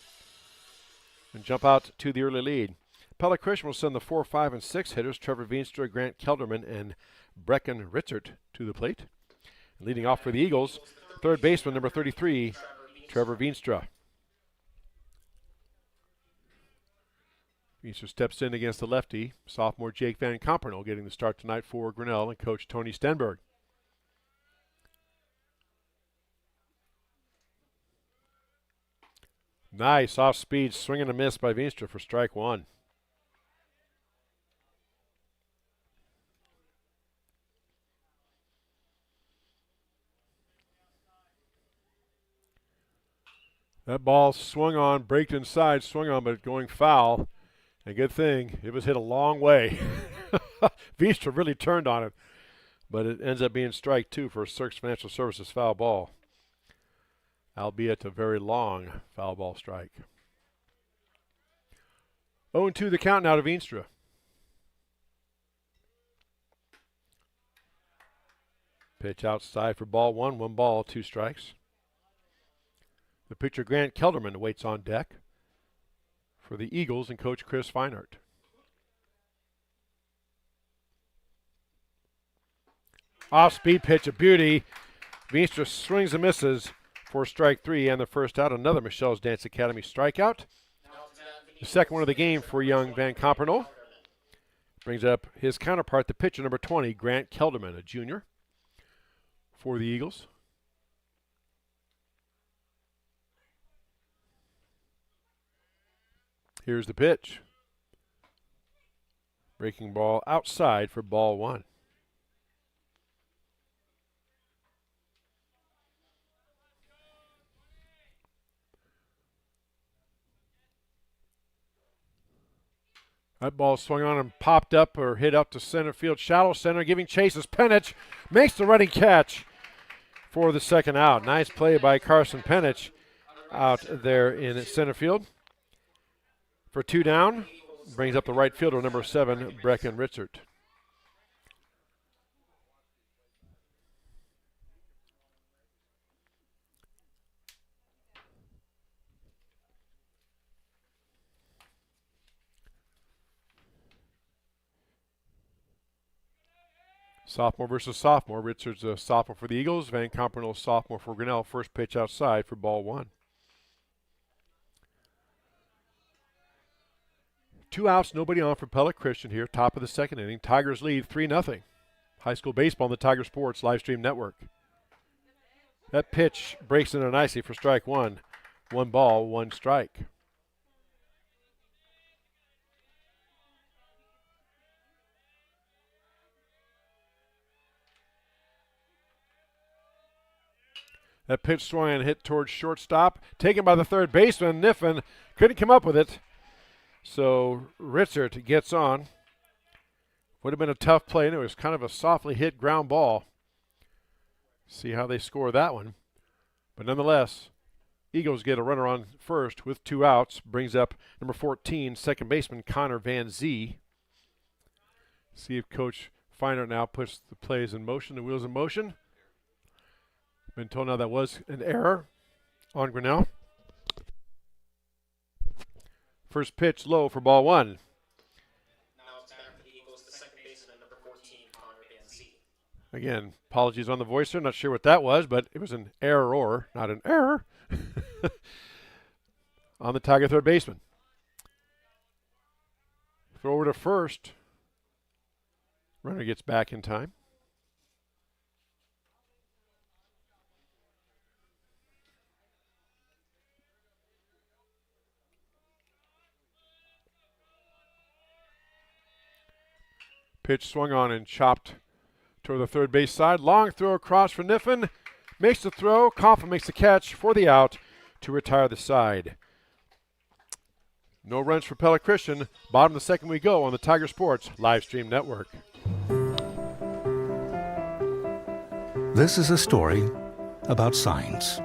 and jump out to the early lead. Pella Christian will send the 4, 5, and 6 hitters, Trevor Veenstra, Grant Kelderman, and Brecken Richard to the plate. And leading off for the Eagles, third baseman, number 33, Trevor Veenstra. Veenstra steps in against the lefty, sophomore Jake Van Compernel, getting the start tonight for Grinnell and coach Tony Stenberg. Nice off-speed swing and a miss by Veenstra for strike 1. That ball swung on, braked inside, swung on, but going foul. And good thing, it was hit a long way. Veenstra really turned on it, but it ends up being strike 2 for a Cirques Financial Services foul ball, albeit a very long foul ball strike. 0-2 the count now to Veenstra. Pitch outside for ball 1, 1 ball, 2 strikes. The pitcher Grant Kelderman waits on deck for the Eagles and coach Chris Feinert. Off-speed pitch, a beauty. Veenstra swings and misses for strike 3 and the first out. Another Michelle's Dance Academy strikeout. The second one of the game for young Van Compernel. Brings up his counterpart, the pitcher number 20, Grant Kelderman, a junior for the Eagles. Here's the pitch. Breaking ball outside for ball 1. That ball swung on and popped up or hit up to center field. Shallow center, giving chase as Penich makes the running catch for the second out. Nice play by Carson Penich out there in center field. For 2 down, brings up the right fielder, number 7, Brecken Richard. Sophomore versus sophomore. Richard's a sophomore for the Eagles. Van Compernel, sophomore for Grinnell. First pitch outside for ball 1. 2 outs, nobody on for Pella Christian here, top of the second inning. Tigers lead 3-0. High school baseball on the Tiger Sports live stream network. That pitch breaks in there nicely for strike 1. 1 ball, 1 strike. That pitch swung and hit towards shortstop. Taken by the third baseman, Niffen. Couldn't come up with it. So Richard gets on. Would have been a tough play, and it was kind of a softly hit ground ball. See how they score that one. But nonetheless, Eagles get a runner on first with 2 outs. Brings up number 14, second baseman Connor Van Zee. See if Coach Feiner now puts the plays in motion, the wheels in motion. Been told now that was an error on Grinnell. First pitch low for ball one. Again, apologies on the voice there. Not sure what that was, but it was an error, not an error, on the Tiger third baseman. Throw over to first. Runner gets back in time. Pitch swung on and chopped toward the third base side. Long throw across for Niffen. Makes the throw. Coffin makes the catch for the out to retire the side. No runs for Pella Christian. Bottom of the second we go on the Tiger Sports live stream network. This is a story about signs.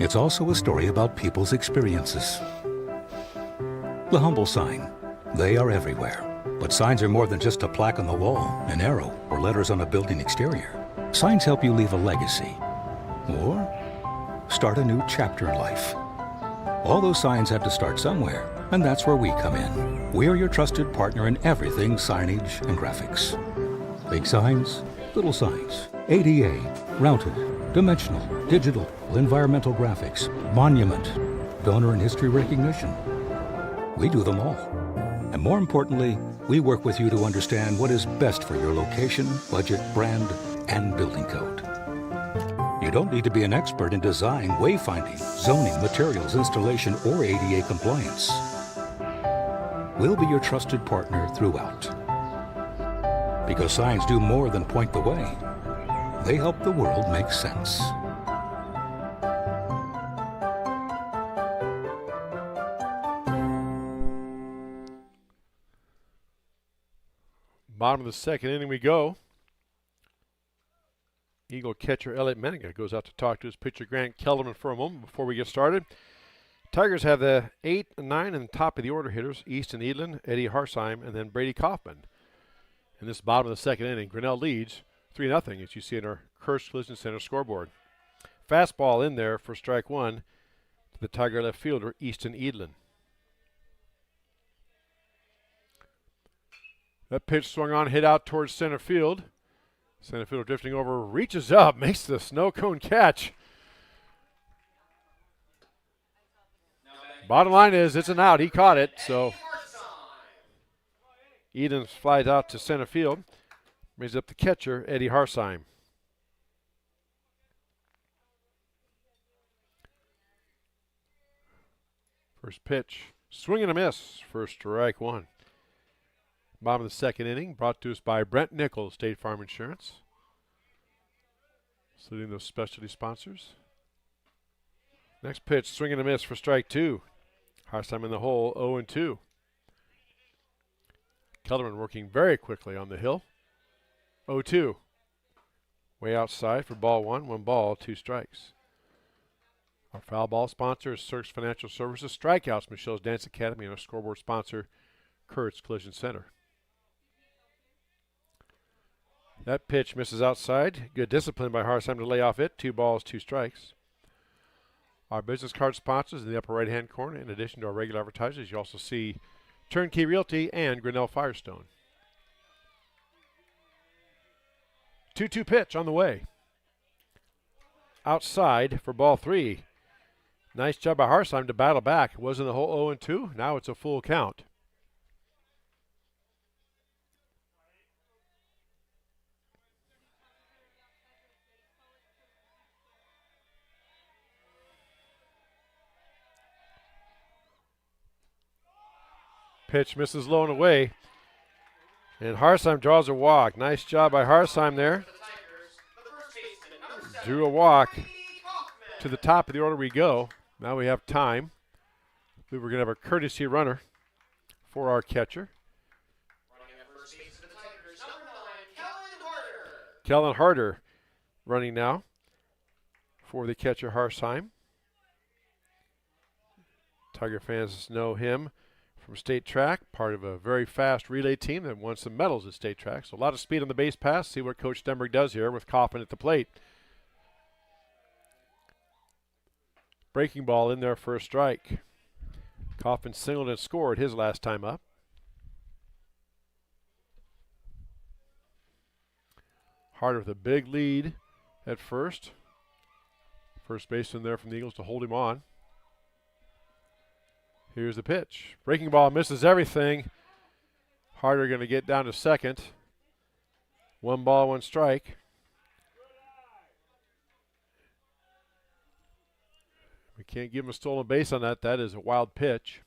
It's also a story about people's experiences. The humble sign. They are everywhere. But signs are more than just a plaque on the wall, an arrow, or letters on a building exterior. Signs help you leave a legacy or start a new chapter in life. All those signs have to start somewhere, and that's where we come in. We're your trusted partner in everything signage and graphics. Big signs, little signs, ADA, routed, dimensional, digital, environmental graphics, monument, donor and history recognition. We do them all. And more importantly, we work with you to understand what is best for your location, budget, brand, and building code. You don't need to be an expert in design, wayfinding, zoning, materials, installation, or ADA compliance. We'll be your trusted partner throughout. Because signs do more than point the way. They help the world make sense. Bottom of the second inning we go. Eagle catcher Elliot Menninga goes out to talk to his pitcher Grant Kellerman for a moment before we get started. Tigers have the 8 and 9 and top of the order hitters, Easton Edlin, Eddie Harsheim, and then Brady Kaufman. In this bottom of the second inning, Grinnell leads 3-0, as you see in our Kurtz Collision Center scoreboard. Fastball in there for strike one to the Tiger left fielder, Easton Edlin. That pitch swung on, hit out towards center field. Center fielder drifting over, reaches up, makes the snow cone catch. Bottom line is, it's an out. He caught it, so Eden flies out to center field. Brings up the catcher, Eddie Harsheim. First pitch, swing and a miss for strike one. Bottom of the second inning, brought to us by Brent Nichols, State Farm Insurance. Saluting those specialty sponsors. Next pitch, swing and a miss for strike two. Harsheim in the hole, 0-2. Kellerman working very quickly on the hill. 0-2. Way outside for ball one, 1 ball, 2 strikes. Our foul ball sponsor is Cirques Financial Services, Strikeouts, Michelle's Dance Academy, and our scoreboard sponsor, Kurtz Collision Center. That pitch misses outside. Good discipline by Harsheim to lay off it. 2 balls, 2 strikes. Our business card sponsors in the upper right-hand corner. In addition to our regular advertisers, you also see Turnkey Realty and Grinnell Firestone. 2-2 pitch on the way. Outside for ball 3. Nice job by Harsheim to battle back. It was in the hole 0-2. Now it's a full count. Pitch misses low and away. And Harsheim draws a walk. Nice job by Harsheim there. Drew a walk. To the top of the order we go. Now we have time. I believe we're going to have a courtesy runner for our catcher. Kellen Harder running now for the catcher Harsheim. Tiger fans know him from state track, part of a very fast relay team that won some medals at state track. So a lot of speed on the base pass. See what Coach Stenberg does here with Kaufman at the plate. Breaking ball in there for a strike. Kaufman singled and scored his last time up. Harder with a big lead at first. First baseman there from the Eagles to hold him on. Here's the pitch. Breaking ball misses everything. Harder going to get down to second. 1 ball, 1 strike. We can't give him a stolen base on that. That is a wild pitch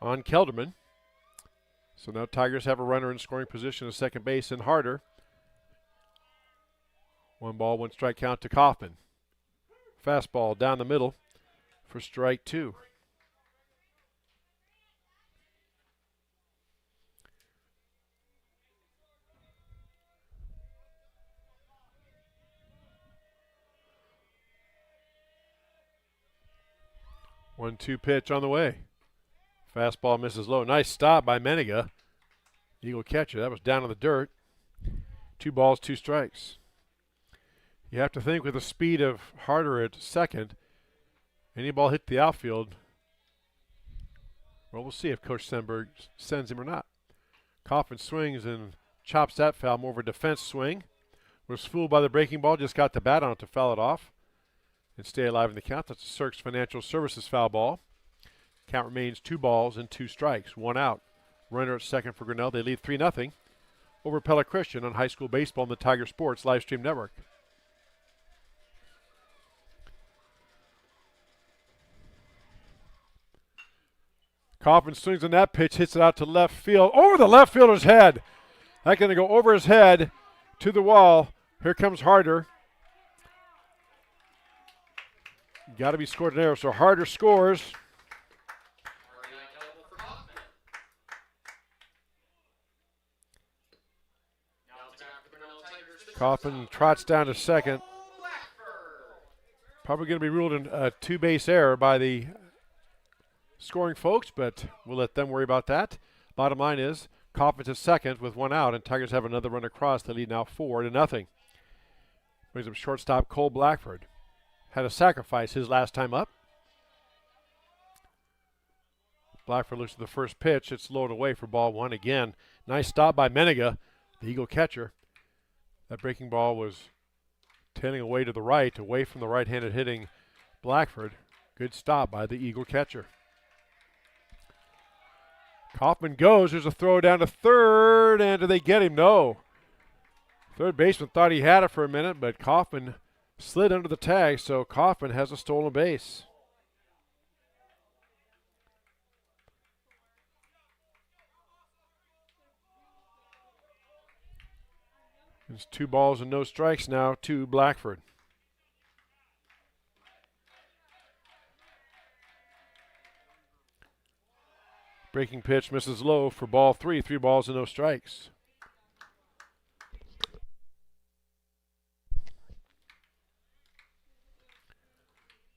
on Kelderman. So now Tigers have a runner in scoring position at second base and Harder. 1 ball, 1 strike count to Kaufman. Fastball down the middle for strike 2. One-two pitch on the way. Fastball misses low. Nice stop by Meniga. Eagle catcher. That was down in the dirt. 2 balls, 2 strikes. You have to think with the speed of Harder at second, any ball hit the outfield. Well, we'll see if Coach Stenberg sends him or not. Kaufman swings and chops that foul. More of a defense swing. Was fooled by the breaking ball. Just got the bat on it to foul it off and stay alive in the count. That's a Cirques Financial Services foul ball. Count remains 2 balls and 2 strikes. 1 out. Runner at second for Grinnell. They lead 3-0 over Pella Christian on high school baseball on the Tiger Sports live stream network. Kaufman swings on that pitch, hits it out to left field. Over the left fielder's head. That's going to go over his head to the wall. Here comes Harder. Got to be scored an error, so Harder scores. Kaufman trots down to second. Probably going to be ruled a 2-base error by the scoring folks, but we'll let them worry about that. Bottom line is Kaufman to second with 1 out, and Tigers have another run across. They lead now 4-0. Brings up shortstop Cole Blackford. Had a sacrifice his last time up. Blackford looks at the first pitch. It's low and away for ball 1 again. Nice stop by Meniga, the Eagle catcher. That breaking ball was tailing away to the right, away from the right-handed hitting Blackford. Good stop by the Eagle catcher. Kaufman goes. There's a throw down to third, and do they get him? No. Third baseman thought he had it for a minute, but Kaufman slid under the tag, so Kaufman has a stolen base. It's 2 balls and no strikes now to Blackford. Breaking pitch misses low for ball 3. 3 balls and no strikes.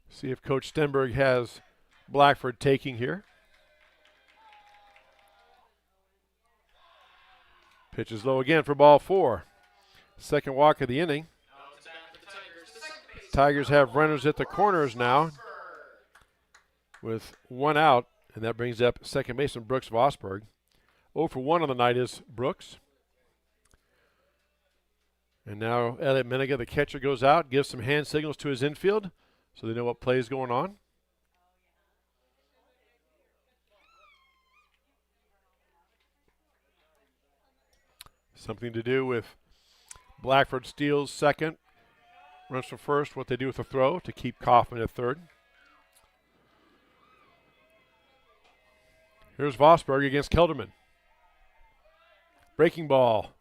See if Coach Stenberg has Blackford taking here. Pitch is low again for ball 4. Second walk of the inning. Tigers have runners at the corners now with 1 out, and that brings up second baseman Brooks Vosberg. 0 for 1 on the night is Brooks. And now Elliot Meniga, the catcher, goes out, gives some hand signals to his infield so they know what play is going on. Something to do with Blackford steals second, runs from first, what they do with the throw to keep Kaufman at third. Here's Vosberg against Kelderman. Breaking ball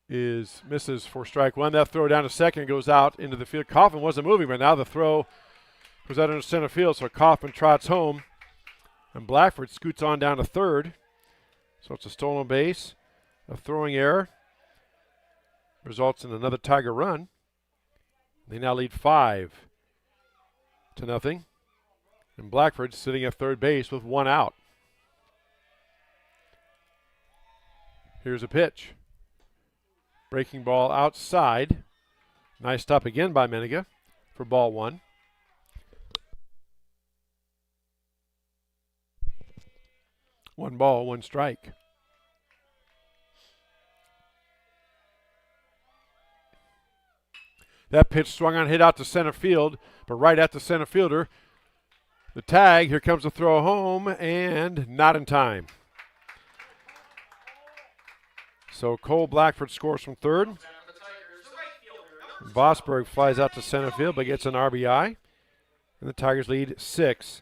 misses for strike 1. That throw down to second goes out into the field. Kaufman wasn't moving, but now the throw goes out into center field, so Kaufman trots home, and Blackford scoots on down to third. So it's a stolen base. A throwing error results in another Tiger run. They now lead 5-0. And Blackford sitting at third base with 1 out. Here's a pitch. Breaking ball outside. Nice stop again by Meniga for ball 1. One ball, one strike. That pitch swung on, hit out to center field, but right at the center fielder. The tag, here comes the throw home, and not in time. So Cole Blackford scores from third. Vosberg flies out to center field, but gets an RBI. And the Tigers lead 6-0.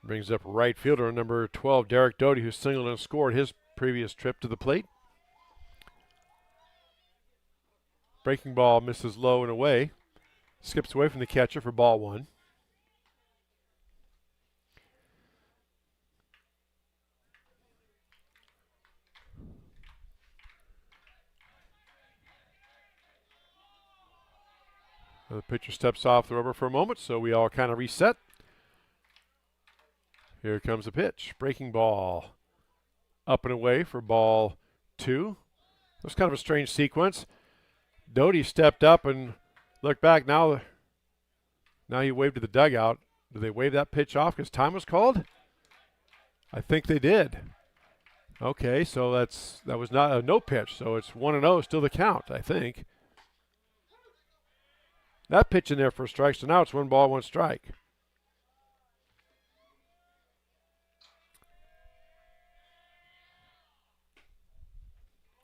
Brings up right fielder number 12, Derek Doty, who singled and scored his previous trip to the plate. Breaking ball misses low and away. Skips away from the catcher for ball 1. The pitcher steps off the rubber for a moment, so we all kind of reset. Here comes the pitch. Breaking ball up and away for ball 2. It was kind of a strange sequence. Doty stepped up and looked back. Now he waved to the dugout. Did they wave that pitch off because time was called? I think they did. Okay, so that was not a no pitch, so it's 1-0, still the count, I think. That pitch in there for a strike, so now it's 1 ball, 1 strike.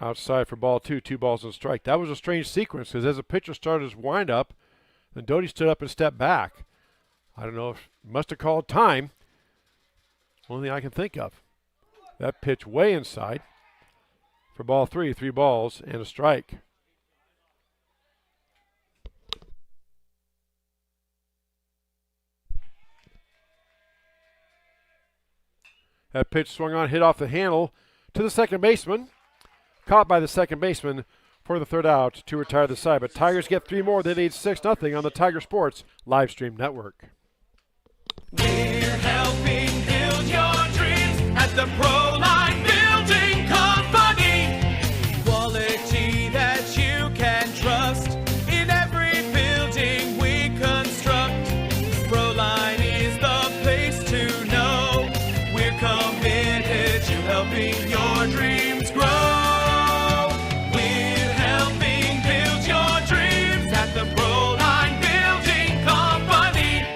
Outside for ball 2, 2 balls and a strike. That was a strange sequence because as the pitcher started his windup, then Doty stood up and stepped back. I don't know if must have called time. Only thing I can think of. That pitch way inside for ball 3, 3 balls and a strike. That pitch swung on, hit off the handle to the second baseman. Caught by the second baseman for the third out to retire the side. But Tigers get 3 more. They lead 6-0 on the Tiger Sports live stream network. We're helping build your dreams at the Proline Building Company. Quality that you can trust in every building we construct. Proline is the place to know. We're committed to helping your dreams grow. We're helping build your dreams at the Proline Building Company.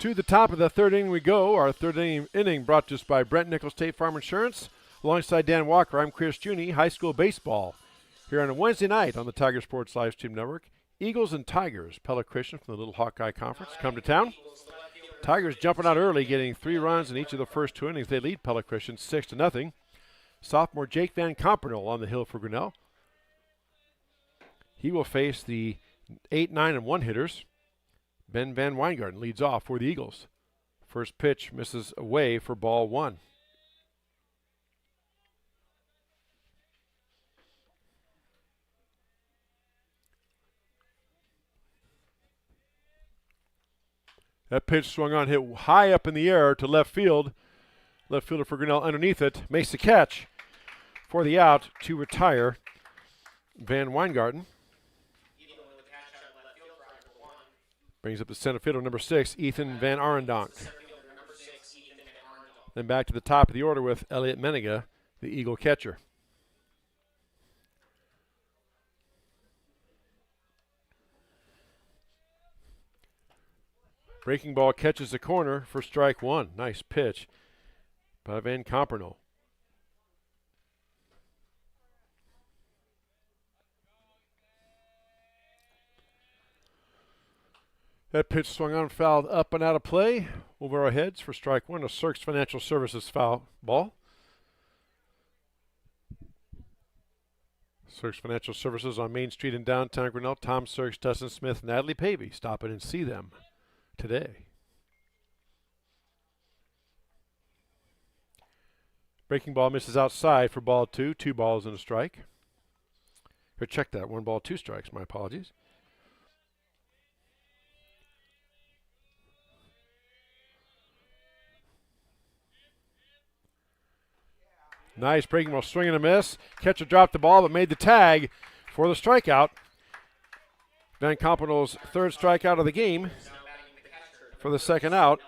To the top of the third inning we go. Our third inning brought to us by Brent Nichols State Farm Insurance. Alongside Dan Walker, I'm Chris Juni, high school baseball. Here on a Wednesday night on the Tiger Sports Live Stream Network, Eagles and Tigers. Pella Christian from the Little Hawkeye Conference come to town. Tigers jumping out early, getting 3 runs in each of the first 2 innings. They lead Pella Christian 6-0. Sophomore Jake Van Compernel on the hill for Grinnell. He will face the 8, 9, and 1 hitters. Ben Van Weingarten leads off for the Eagles. First pitch misses away for ball 1. That pitch swung on, hit high up in the air to left field. Left fielder for Grinnell underneath it makes the catch for the out to retire Van Weingarten. Brings up the center fielder, number 6, Ethan Van Arendonk. Then back to the top of the order with Elliot Meniga, the Eagle catcher. Breaking ball catches the corner for strike 1. Nice pitch by Van Compernel. That pitch swung on, fouled up and out of play. Over our heads for strike one, a Cirques Financial Services foul ball. Cirques Financial Services on Main Street in downtown Grinnell. Tom Cirques, Dustin Smith, Natalie Pavey. Stop in and see them today. Breaking ball misses outside for ball two. 2 balls and a strike. Or check that. 1 ball, 2 strikes. My apologies. Nice breaking ball, swing and a miss. Catcher dropped the ball but made the tag for the strikeout. Van Campanel's 3rd strikeout of the game for the 2nd out.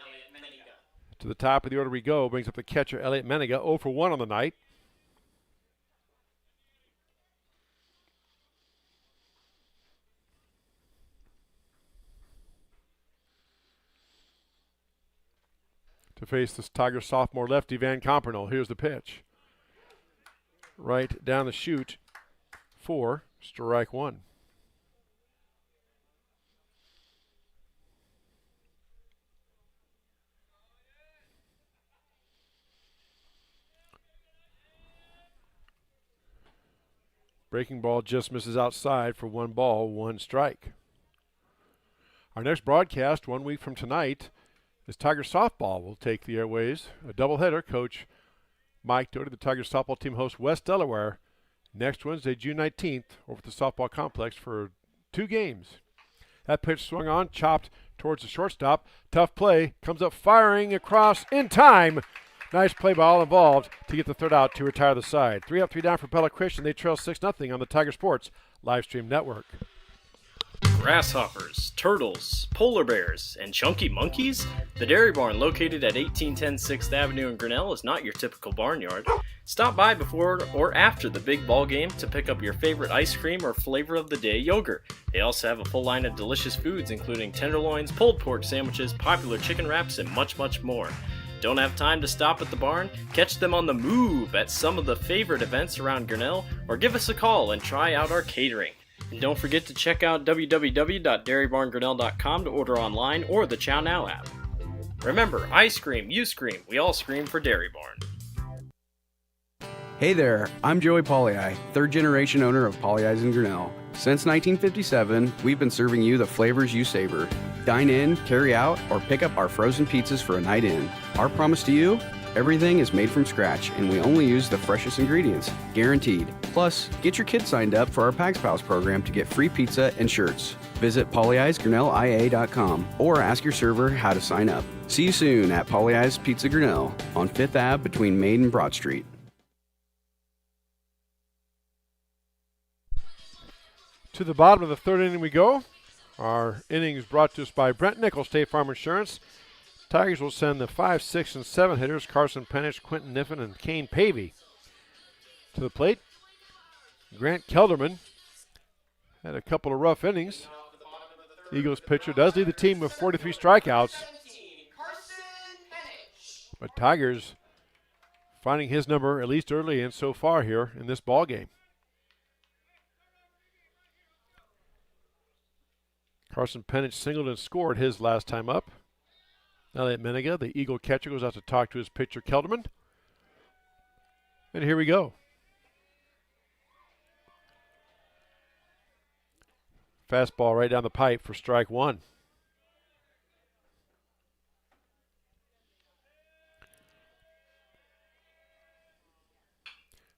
To the top of the order we go. Brings up the catcher, Elliot Meniga, 0 for 1 on the night. To face this Tiger sophomore lefty, Van Campanel. Here's the pitch. Right down the chute for strike 1. Breaking ball just misses outside for 1 ball, 1 strike. Our next broadcast 1 week from tonight is Tiger softball will take the airways. A doubleheader. Coach Mike Doty, the Tiger softball team, hosts West Delaware next Wednesday, June 19th, over at the softball complex for 2 games. That pitch swung on, chopped towards the shortstop. Tough play, comes up firing across in time. Nice play by all involved to get the 3rd out to retire the side. 3 up, 3 down for Pella Christian. They trail 6-0 on the Tiger Sports Livestream Network. Grasshoppers, turtles, polar bears, and chunky monkeys? The Dairy Barn, located at 1810 6th Avenue in Grinnell, is not your typical barnyard. Stop by before or after the big ball game to pick up your favorite ice cream or flavor of the day yogurt. They also have a full line of delicious foods, including tenderloins, pulled pork sandwiches, popular chicken wraps, and much, much more. Don't have time to stop at the barn? Catch them on the move at some of the favorite events around Grinnell, or give us a call and try out our catering. And don't forget to check out www.dairybarngrinnell.com to order online or the Chow Now app. Remember, I scream, you scream, we all scream for Dairy Barn. Hey there, I'm Joey Pollyi, 3rd generation owner of Pollyi's in Grinnell. Since 1957, we've been serving you the flavors you savor. Dine in, carry out, or pick up our frozen pizzas for a night in. Our promise to you? Everything is made from scratch, and we only use the freshest ingredients, guaranteed. Plus, get your kids signed up for our Pags Pals program to get free pizza and shirts. Visit pollyi'sgrinnellia.com or ask your server how to sign up. See you soon at Pollyi's Pizza Grinnell on 5th Ave between Main and Broad Street. To the bottom of the 3rd inning we go. Our inning is brought to us by Brent Nichols, State Farm Insurance. Tigers will send the 5, 6, and 7 hitters, Carson Penich, Quentin Niffen, and Kane Pavey, to the plate. Grant Kelderman had a couple of rough innings. Eagles pitcher does lead the team with 43 strikeouts. But Tigers finding his number at least early and so far here in this ball game. Carson Penich singled and scored his last time up. Elliot Meniga, the Eagle catcher, goes out to talk to his pitcher, Kelderman. And here we go. Fastball right down the pipe for strike 1.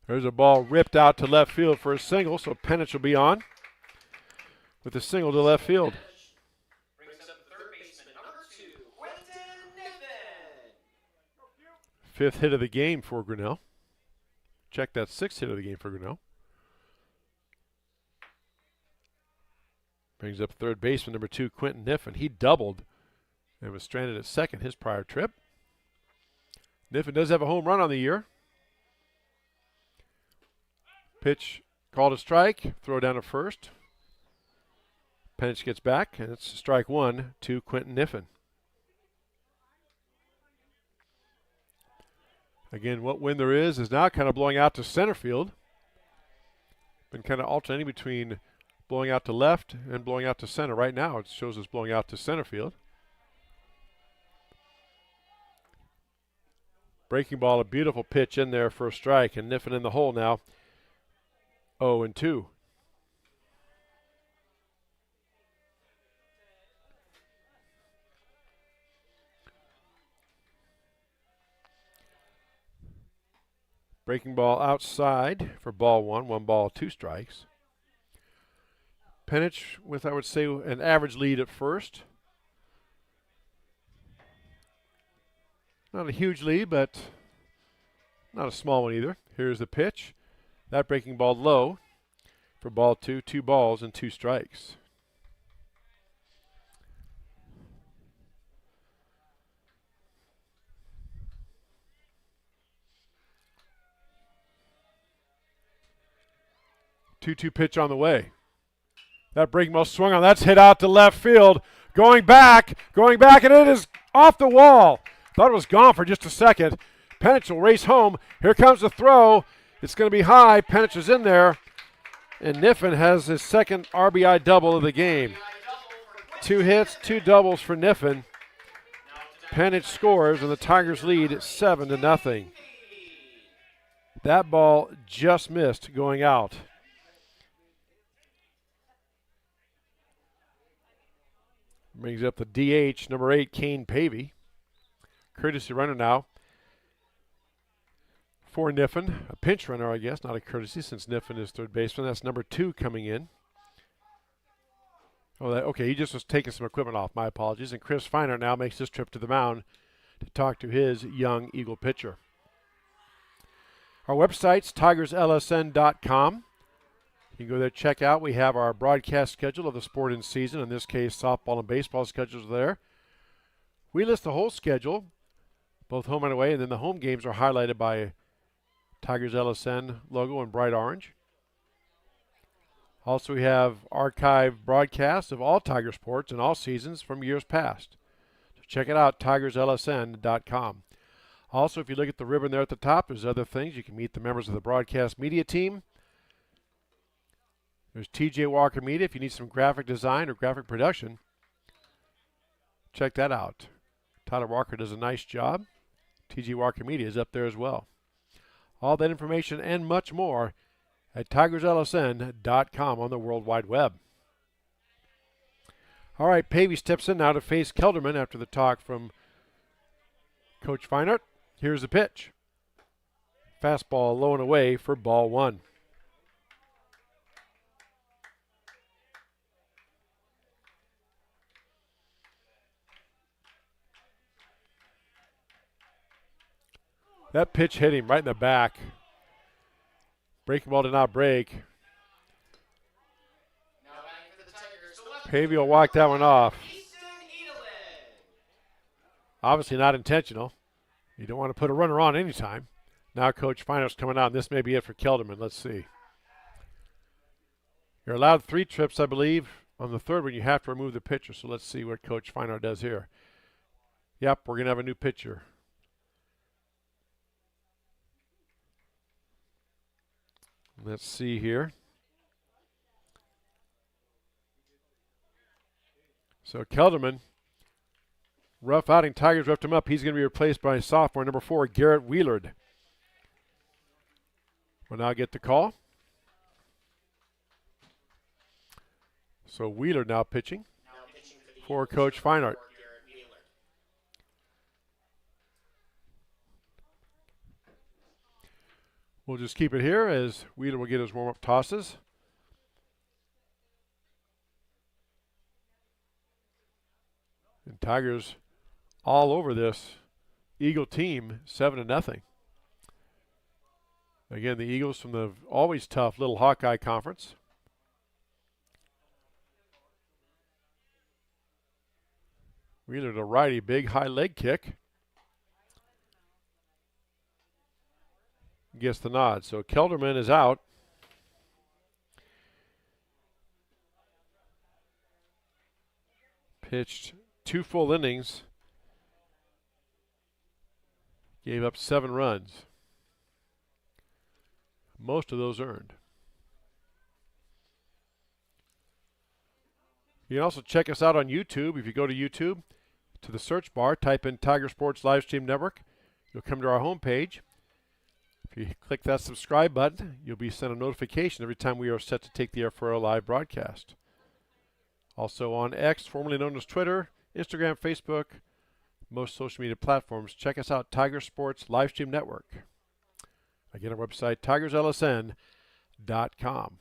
There's a ball ripped out to left field for a single, so Penich will be on with a single to left field. Fifth hit of the game for Grinnell. Check that, 6th hit of the game for Grinnell. Brings up 3rd baseman number 2, Quentin Niffen. He doubled and was stranded at 2nd his prior trip. Niffen does have a home run on the year. Pitch called a strike. Throw down to 1st. Penich gets back, and it's strike 1 to Quentin Niffen. Again, what wind there is now kind of blowing out to center field. Been kind of alternating between blowing out to left and blowing out to center. Right now it shows us blowing out to center field. Breaking ball, a beautiful pitch in there for a strike, and Niffen in the hole now. 0-2. Breaking ball outside for ball one. 1 ball, 2 strikes. Penich with, I would say, an average lead at first. Not a huge lead, but not a small one either. Here's the pitch. That breaking ball low for ball 2. 2 balls and 2 strikes. Two pitch on the way. That breaking ball swung on. That's hit out to left field. Going back, and it is off the wall. Thought it was gone for just a second. Penich will race home. Here comes the throw. It's going to be high. Penich is in there. And Niffen has his second RBI double of the game. 2 hits, 2 doubles for Niffen. Penich scores, and the Tigers lead 7-0. That ball just missed going out. Brings up the DH, number 8, Kane Pavey. Courtesy runner now for Niffen. A pinch runner, I guess, not a courtesy since Niffen is third baseman. That's number 2 coming in. Oh, okay, he just was taking some equipment off. My apologies. And Chris Feiner now makes this trip to the mound to talk to his young Eagle pitcher. Our website's tigerslsn.com. You can go there, check out. We have our broadcast schedule of the sport in season. In this case, softball and baseball schedules are there. We list the whole schedule, both home and away, and then the home games are highlighted by Tigers LSN logo in bright orange. Also, we have archived broadcasts of all Tiger sports and all seasons from years past. So check it out, tigerslsn.com. Also, if you look at the ribbon there at the top, there's other things. You can meet the members of the broadcast media team. There's TJ Walker Media. If you need some graphic design or graphic production, check that out. Tyler Walker does a nice job. TJ Walker Media is up there as well. All that information and much more at tigerslsn.com on the World Wide Web. All right, Pavey steps in now to face Kelderman after the talk from Coach Feinert. Here's the pitch. Fastball low and away for ball 1. That pitch hit him right in the back. Breaking ball did not break. Pavey will walk that one off. Obviously not intentional. You don't want to put a runner on anytime. Now Coach Feiner's coming out, and this may be it for Kelderman. Let's see. You're allowed 3 trips, I believe. On the third one, you have to remove the pitcher. So let's see what Coach Feiner does here. Yep, we're going to have a new pitcher. Let's see here. So Kelderman, rough outing. Tigers roughed him up. He's going to be replaced by sophomore number 4, Garrett Wheelard. We'll now get the call. So Wheeler now pitching for Coach Feinart. We'll just keep it here as Wheeler will get his warm-up tosses. And Tigers all over this Eagle team, 7-0. Again, the Eagles from the always tough Little Hawkeye Conference. Wheeler to righty, big high leg kick. Gets the nod. So Kelderman is out. Pitched 2 full innings. Gave up 7 runs. Most of those earned. You can also check us out on YouTube. If you go to YouTube, to the search bar, type in Tiger Sports Livestream Network. You'll come to our homepage. If you click that subscribe button, you'll be sent a notification every time we are set to take the air for a live broadcast. Also on X, formerly known as Twitter, Instagram, Facebook, most social media platforms. Check us out, Tiger Sports Livestream Network. Again, our website, tigerslsn.com.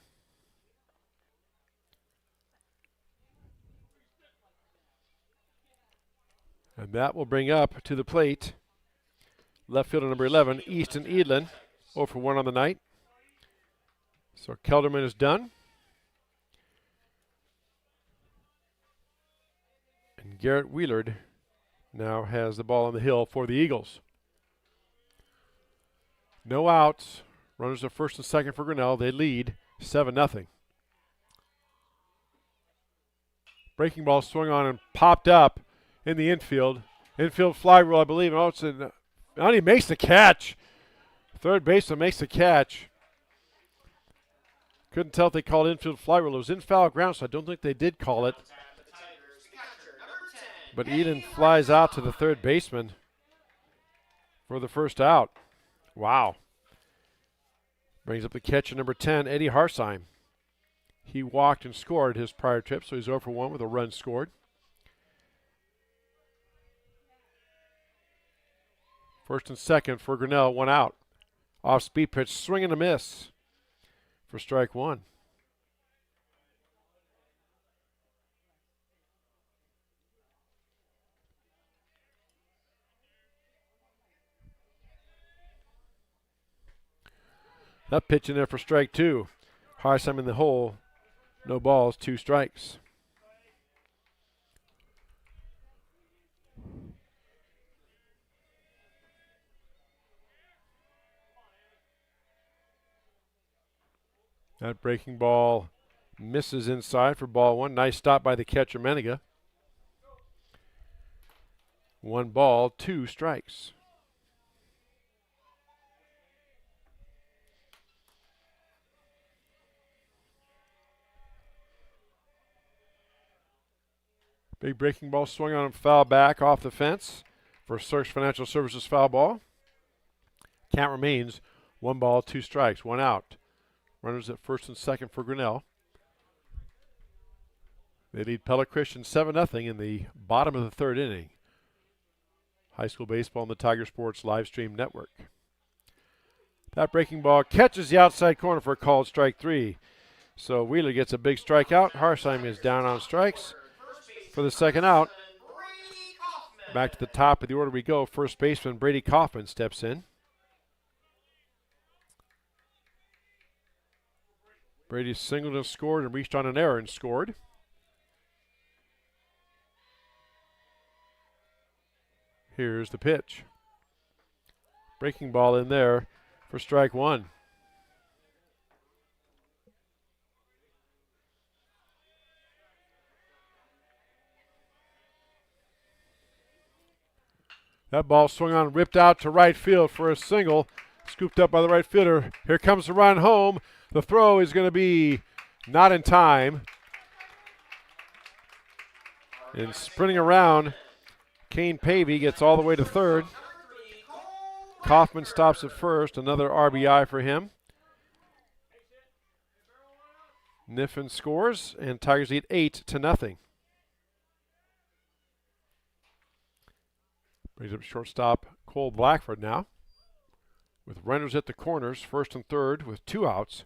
And that will bring up to the plate left fielder number 11, Easton Edlin, 0 for 1 on the night. So Kelderman is done. And Garrett Wheelard now has the ball on the hill for the Eagles. No outs. Runners are first and second for Grinnell. They lead 7-0. Breaking ball swung on and popped up in the infield. Infield fly rule, I believe. And he makes the catch. Third baseman makes the catch. Couldn't tell if they called infield fly rule. It was in foul ground, so I don't think they did call it. But Eden flies out to the third baseman for the first out. Wow. Brings up the catcher number 10, Eddie Harsheim. He walked and scored his prior trip, so he's 0 for 1 with a run scored. First and second for Grinnell, 1 out. Off speed pitch, swing and a miss for strike 1. That pitch in there for strike 2. Harsheim in the hole. No balls, 2 strikes. That breaking ball misses inside for ball 1. Nice stop by the catcher, Meniga. 1 ball, 2 strikes. Big breaking ball swung on and foul back off the fence for Search Financial Services foul ball. Count remains 1 ball, 2 strikes, 1 out. Runners at first and second for Grinnell. They lead Pella Christian 7-0 in the bottom of the 3rd inning. High school baseball on the Tiger Sports Livestream Network. That breaking ball catches the outside corner for a called strike 3. So Wheeler gets a big strikeout. Harsheim is down on strikes for the second out. Back to the top of the order we go. First baseman Brady Kaufman steps in. Brady singled and scored and reached on an error and scored. Here's the pitch. Breaking ball in there for strike 1. That ball swung on, ripped out to right field for a single. Scooped up by the right fielder. Here comes the run home. The throw is going to be not in time. And sprinting around, Kane Pavey gets all the way to third. Kaufman stops at first. Another RBI for him. Niffen scores, and Tigers lead 8-0. Brings up shortstop Cole Blackford now, with runners at the corners, first and third, with 2 outs.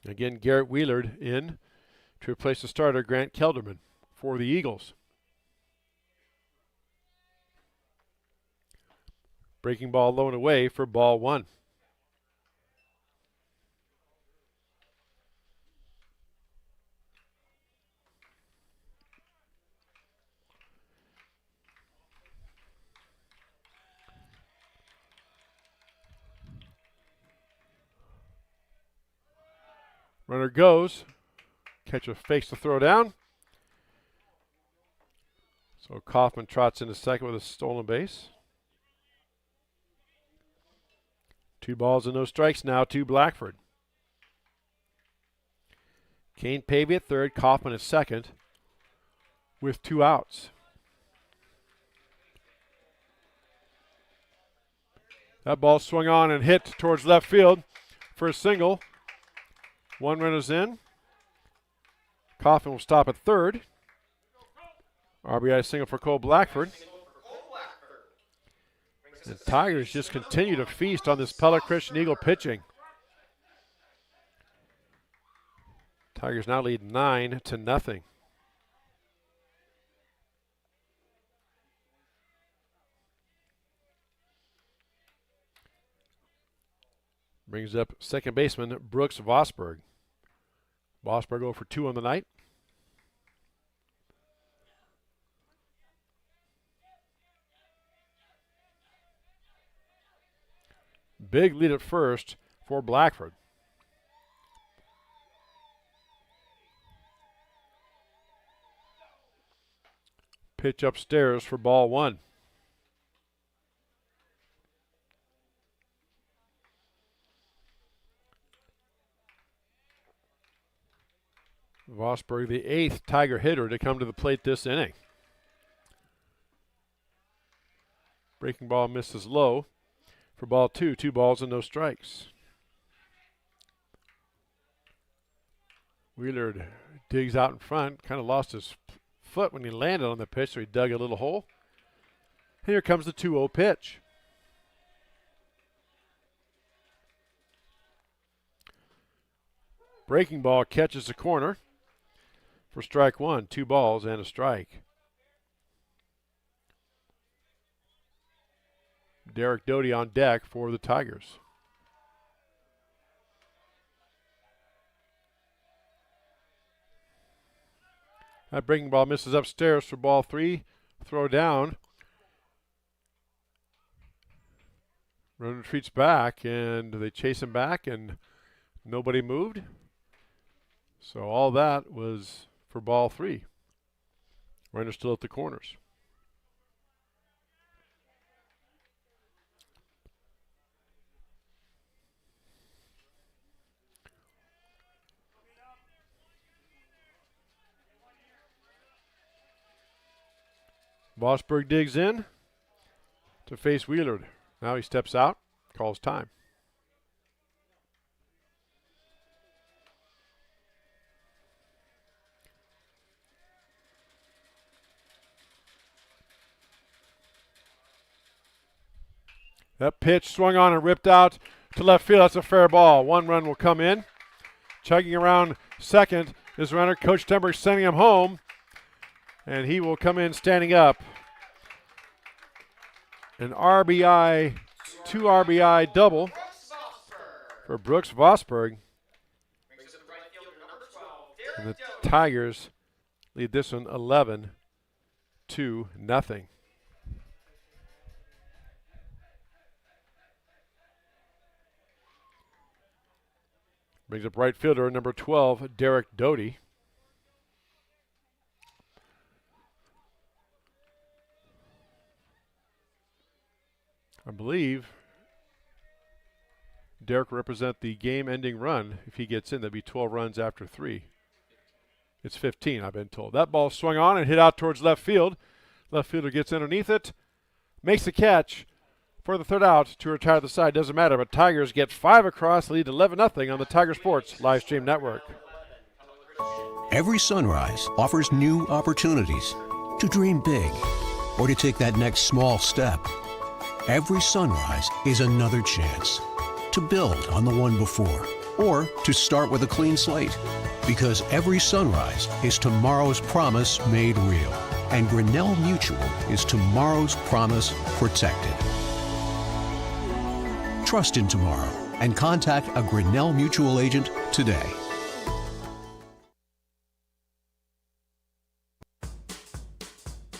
Again, Garrett Wheelard in to replace the starter, Grant Kelderman, for the Eagles. Breaking ball low and away for ball 1. Runner goes. Catcher fakes the throw down. So Kaufman trots into second with a stolen base. 2 balls and no strikes now to Blackford. Kane Pavey at third, Kaufman at second with 2 outs. That ball swung on and hit towards left field for a single. 1 run is in. Kaufman will stop at third. RBI single for Cole Blackford. The Tigers just continue to feast on this Pella Christian Eagle pitching. Tigers now lead 9-0. Brings up second baseman Brooks Vosberg. Vosberg 0 for 2 on the night. Big lead at first for Blackford. Pitch upstairs for ball 1. Vosberg, the 8th Tiger hitter to come to the plate this inning. Breaking ball misses low for ball 2. 2 balls and no strikes. Wheeler digs out in front, kind of lost his foot when he landed on the pitch, so he dug a little hole. Here comes the 2-0 pitch. Breaking ball catches the corner for strike 1. 2 balls and a strike. Derek Doty on deck for the Tigers. That breaking ball misses upstairs for ball 3. Throw down. Runner retreats back, and they chase him back, and nobody moved. So all that was for ball 3. Runner still at the corners. Vosberg digs in to face Wheeler. Now he steps out, calls time. That pitch swung on and ripped out to left field. That's a fair ball. 1 run will come in. Chugging around second is runner. Coach Stenberg sending him home. And he will come in standing up. An RBI, 2 RBI double for Brooks Vosberg. And the Tigers lead this one 11-0. Brings up right fielder number 12, Derek Doty. I believe Derek will represent the game-ending run. If he gets in, that'd be 12 runs after 3. It's 15, I've been told. That ball swung on and hit out towards left field. Left fielder gets underneath it, makes the catch for the 3rd out to retire the side. Doesn't matter, but Tigers get 5 across, lead 11-0 on the Tiger Sports live stream network. Every sunrise offers new opportunities to dream big or to take that next small step. Every sunrise is another chance to build on the one before or to start with a clean slate. Because every sunrise is tomorrow's promise made real. And Grinnell Mutual is tomorrow's promise protected. Trust in tomorrow and contact a Grinnell Mutual agent today.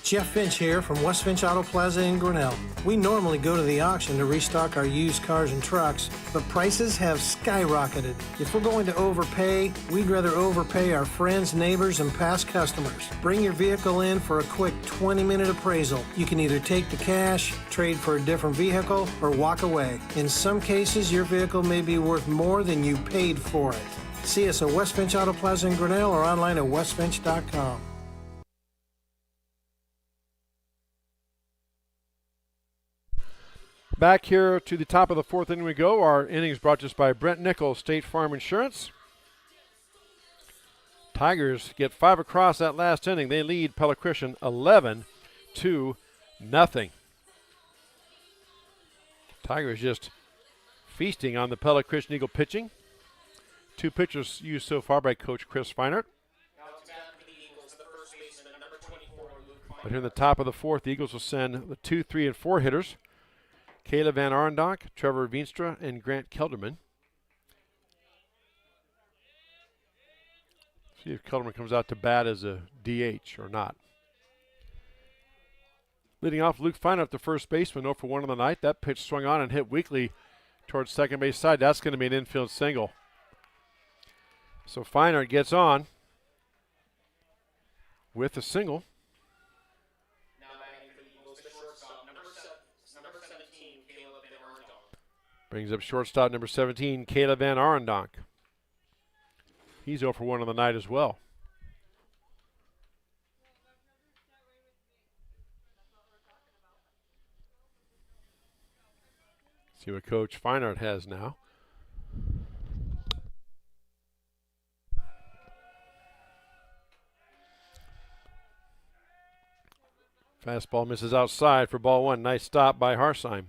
Jeff Finch here from West Finch Auto Plaza in Grinnell. We normally go to the auction to restock our used cars and trucks, but prices have skyrocketed. If we're going to overpay, we'd rather overpay our friends, neighbors, and past customers. Bring your vehicle in for a quick 20-minute appraisal. You can either take the cash, trade for a different vehicle, or walk away. In some cases, your vehicle may be worth more than you paid for it. See us at West Finch Auto Plaza in Grinnell or online at westfinch.com. Back here to the top of the fourth inning we go. Our innings brought to us by Brent Nichols, State Farm Insurance. Tigers get 5 across that last inning. They lead Pella Christian 11-0. Tigers just feasting on the Pella Christian Eagle pitching. 2 pitchers used so far by Coach Chris Feinert. But here in the top of the fourth, the Eagles will send the 2, 3, and 4 hitters. Kayla Van Arendonk, Trevor Veenstra, and Grant Kelderman. See if Kelderman comes out to bat as a DH or not. Leading off, Luke Feinert, the first baseman, 0 for 1 on the night. That pitch swung on and hit weakly towards second base side. That's going to be an infield single. So Feinert gets on with a single. Brings up shortstop number 17, Kayla Van Arendonk. He's 0 for 1 on the night as well. See what Coach Feinert has now. Fastball misses outside for ball 1. Nice stop by Harsheim.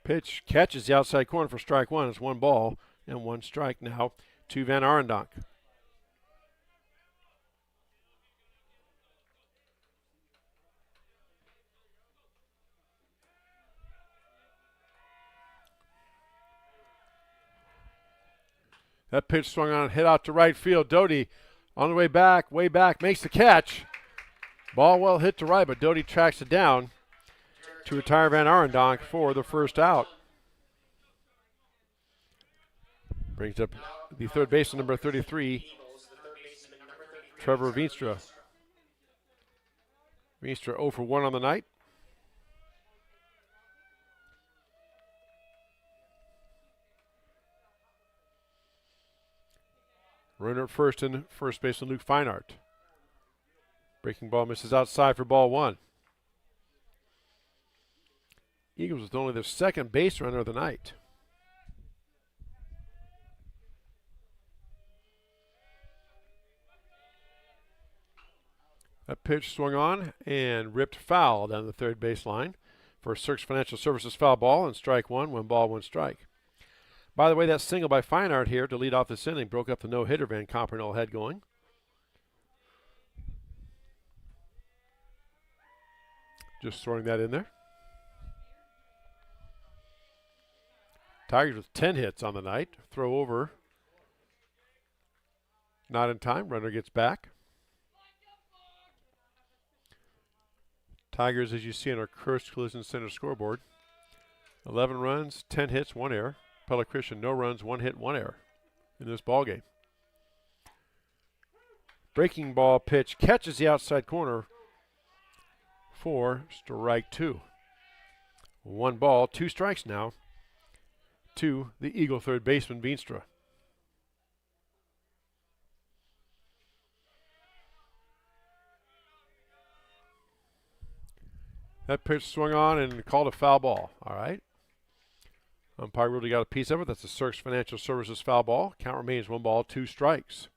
Pitch catches the outside corner for strike 1. It's 1 ball and 1 strike now to Van Arendonk. That pitch swung on and hit out to right field. Doty on the way back, makes the catch. Ball well hit to right, but Doty tracks it down to retire Van Arendonk for the first out. Brings up the third baseman, number 33, Trevor Veenstra. Veenstra 0 for 1 on the night. Runner at first and first baseman Luke Feinert. Breaking ball misses outside for ball 1. Eagles with only their second base runner of the night. That pitch swung on and ripped foul down the third baseline for Cirques Financial Services foul ball and strike 1, 1 ball, 1 strike. By the way, that single by Feinert here to lead off this inning broke up the no-hitter Van Compernol had going. Just throwing that in there. Tigers with 10 hits on the night. Throw over. Not in time. Runner gets back. Tigers, as you see on our Curse Collision Center scoreboard, 11 runs, 10 hits, 1 error. Pella Christian, no runs, 1 hit, 1 error in this ball game. Breaking ball pitch catches the outside corner for strike 2. 1 ball, 2 strikes now to the Eagle third baseman Veenstra. That pitch swung on and called a foul ball. All right. Umpire really got a piece of it. That's the Cirques Financial Services foul ball. Count remains 1 ball, 2 strikes.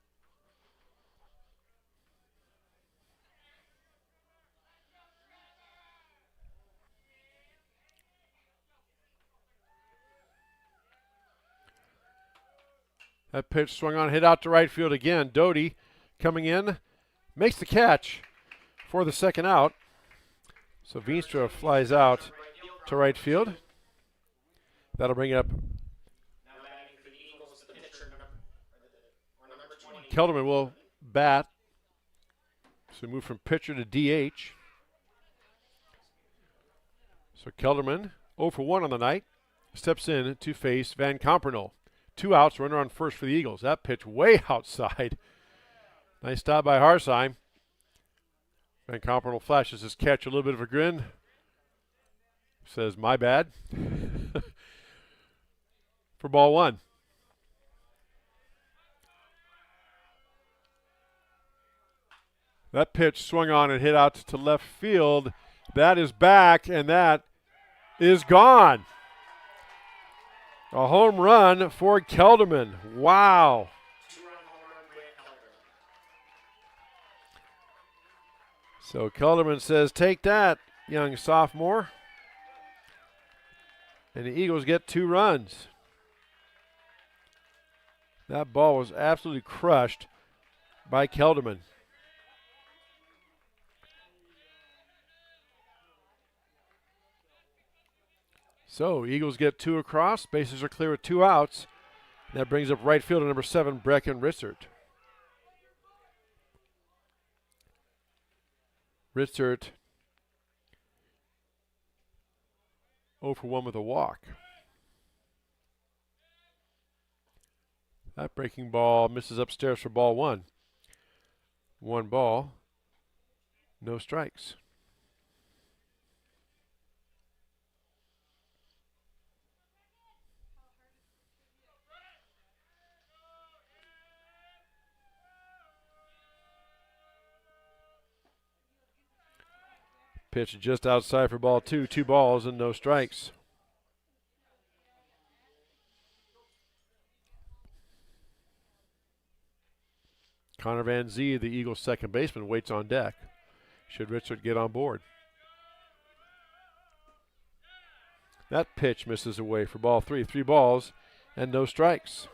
That pitch swung on, hit out to right field again. Doty coming in, makes the catch for the second out. So Veenstra flies out to right field. That'll bring up Kelderman will bat. So move from pitcher to DH. So Kelderman, 0 for 1 on the night, steps in to face Van Compernol. 2 outs, runner on first for the Eagles. That pitch way outside. Nice stop by Harsheim. Van Kampenol flashes his catch, a little bit of a grin. Says, my bad. For ball 1. That pitch swung on and hit out to left field. That is back, and that is gone. A home run for Kelderman. Wow. So Kelderman says, take that, young sophomore. And the Eagles get 2 runs. That ball was absolutely crushed by Kelderman. So Eagles get 2 across. Bases are clear with 2 outs. That brings up right fielder number 7, Brecken Ritzert. Ritzert 0 for 1 with a walk. That breaking ball misses upstairs for ball 1. 1 ball, no strikes. Pitch just outside for ball 2. 2 balls and no strikes. Connor Van Zee, the Eagles' second baseman, waits on deck. Should Richard get on board? That pitch misses away for ball 3. 3 balls and no strikes.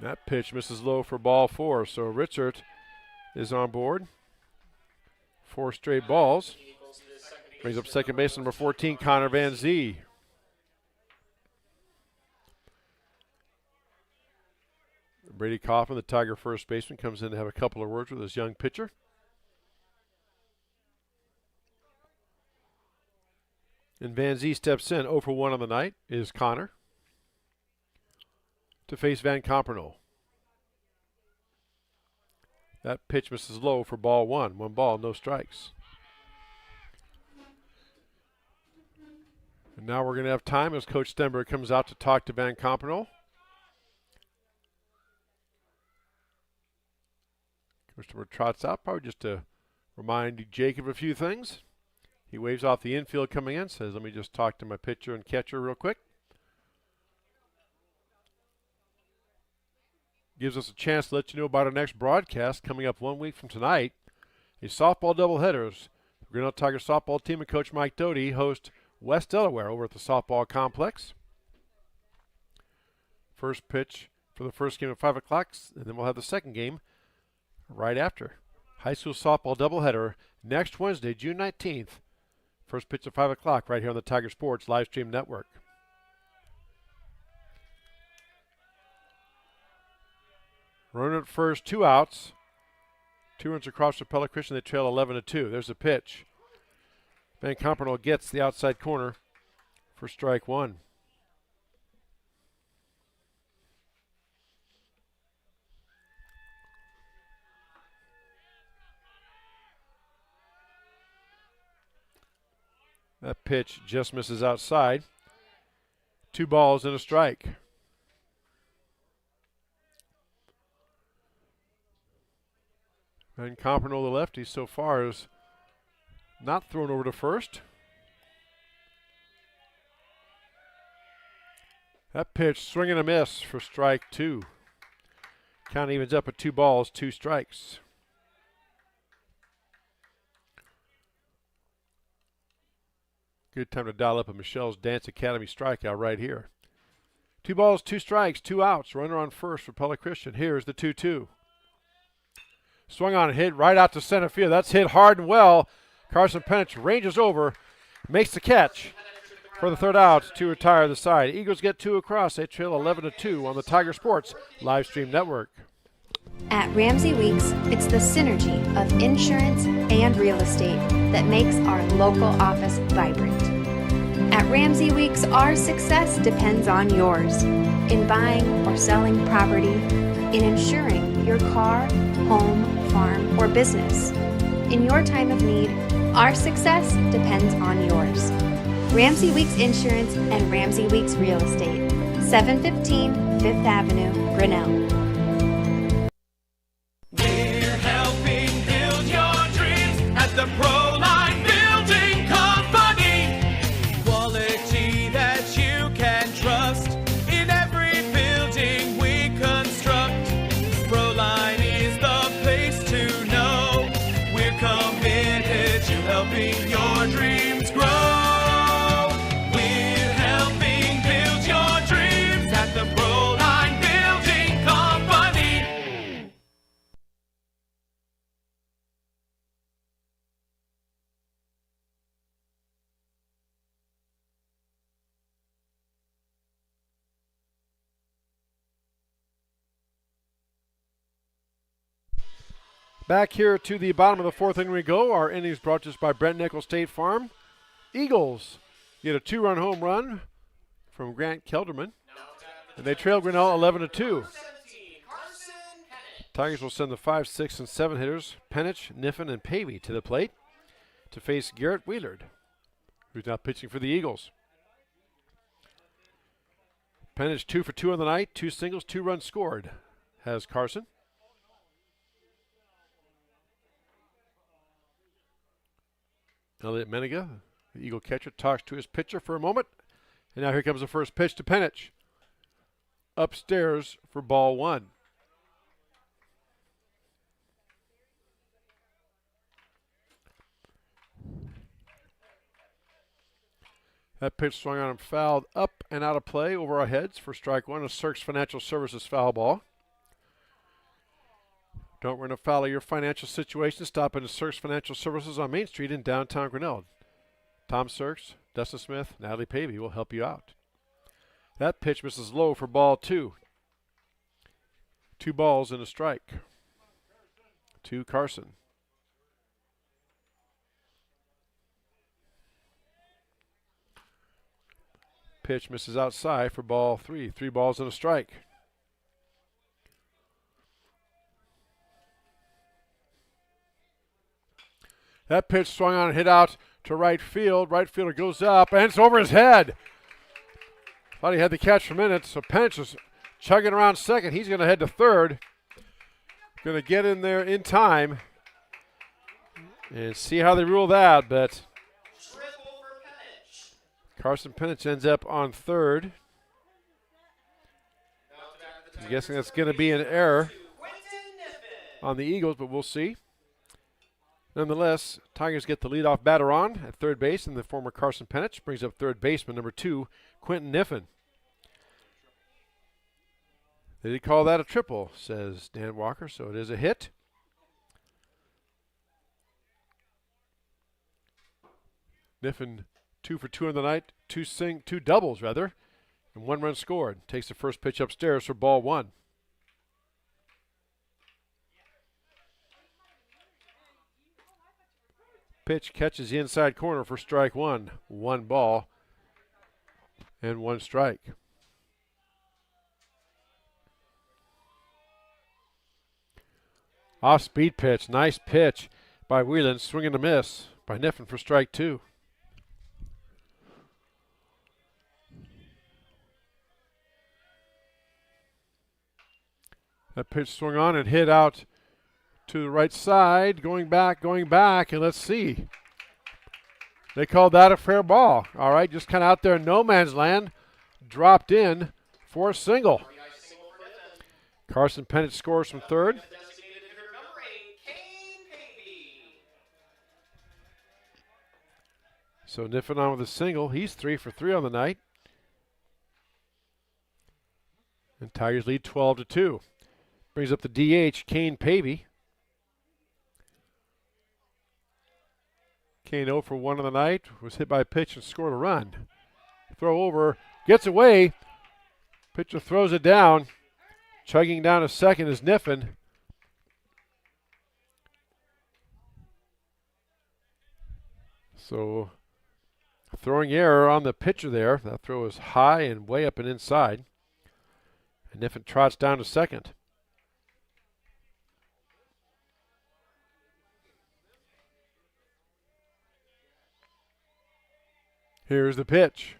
That pitch misses low for ball 4, so Richard is on board. 4 straight balls. Brings up second base number 14, Connor Van Zee. Brady Kaufman, the Tiger first baseman, comes in to have a couple of words with his young pitcher. And Van Zee steps in. 0 for 1 on the night is Connor to face Van Kampenol. That pitch misses low for ball 1. 1 ball, no strikes. And now we're going to have time as Coach Stenberg comes out to talk to Van Kampenol. Coach Stenberg trots out, probably just to remind Jake of a few things. He waves off the infield coming in, says, let me just talk to my pitcher and catcher real quick. Gives us a chance to let you know about our next broadcast coming up 1 week from tonight. A softball doubleheader. The Grinnell Tigers softball team and Coach Mike Doty host West Delaware over at the softball complex. First pitch for the first game at 5 o'clock, and then we'll have the second game right after. High school softball doubleheader next Wednesday, June 19th. First pitch at 5 o'clock right here on the Tiger Sports live stream network. Runner at first, 2 outs. 2 runs across for Pella Christian. They trail 11-2. There's a pitch. Van Kampenol gets the outside corner for strike 1. That pitch just misses outside. 2 balls and a strike. Van Kampenol, the lefty, so far is not thrown over to first. That pitch, swing and a miss for strike 2. Count evens up at 2 balls, 2 strikes. Good time to dial up a Michelle's Dance Academy strikeout right here. 2 balls, 2 strikes, 2 outs. Runner on first for Pella Christian. Here's the 2-2. Swung on and hit right out to center field. That's hit hard and well. Carson Penich ranges over, makes the catch. for the third out to retire the side. Eagles get 2 across. They trail 11-2 on the Tiger Sports live stream network. At Ramsey Weeks, it's the synergy of insurance and real estate that makes our local office vibrant. At Ramsey Weeks, our success depends on yours in buying or selling property, in insuring your car, home, farm, or business. In your time of need, our success depends on yours. Ramsey Weeks Insurance and Ramsey Weeks Real Estate, 715 5th Avenue, Grinnell. We're helping build your dreams at the Proline Building Company. Quality that you can trust in every building we construct. Proline is the place to know. We're committed to helping your dreams grow. We're helping build your dreams at the Proline Building Company. Back here to the bottom of the fourth inning we go. Our innings brought to us by Brent Nickel State Farm. Eagles get a 2-run home run from Grant Kelderman, and they trail Grinnell 11-2. Tigers will send the 5, 6, and 7 hitters, Penich, Niffen, and Pavey, to the plate to face Garrett Wheelard, who's now pitching for the Eagles. Penich 2 for 2 on the night, 2 singles, 2 runs scored, has Carson. Elliot Meniga, the Eagle catcher, talks to his pitcher for a moment. And now here comes the first pitch to Penich. Upstairs for ball 1. That pitch swung on and fouled up and out of play over our heads for strike 1. A Cirques Financial Services foul ball. Don't run afoul of your financial situation. Stop into Cirques Financial Services on Main Street in downtown Grinnell. Tom Cirques, Dustin Smith, Natalie Pavey will help you out. That pitch misses low for ball 2. 2 balls and a strike to Carson. Pitch misses outside for ball 3. 3 balls and a strike. That pitch swung on and hit out to right field. Right fielder goes up, and it's over his head. Thought he had the catch for minutes, so Penich is chugging around second. He's going to head to third. Going to get in there in time and see how they rule that, but Carson Penich ends up on third. I'm guessing that's going to be an error on the Eagles, but we'll see. Nonetheless, Tigers get the leadoff batter on at third base, and the former Carson Penich brings up third baseman number 2, Quentin Niffen. They did call that a triple, says Dan Walker, so it is a hit. Niffen 2 for 2 on the night, 2 doubles rather, and 1 run scored. Takes the first pitch upstairs for ball 1. Pitch catches the inside corner for strike 1. 1 ball and 1 strike. Off-speed pitch. Nice pitch by Whelan. Swing and a miss by Niffen for strike 2. That pitch swung on and hit out to the right side, going back, and let's see. They called that a fair ball. All right, just kind of out there in no man's land, dropped in for a single. Carson Penich scores from third. So Niffen on with a single. He's 3 for 3 on the night. And Tigers lead 12-2. Brings up the DH, Kane Pavey. Kane 0 for 1 on the night, was hit by a pitch and scored a run. Throw over. Gets away. Pitcher throws it down. Chugging down to second is Niffen. So throwing error on the pitcher there. That throw is high and way up and inside. And Niffen trots down to second. Here's the pitch.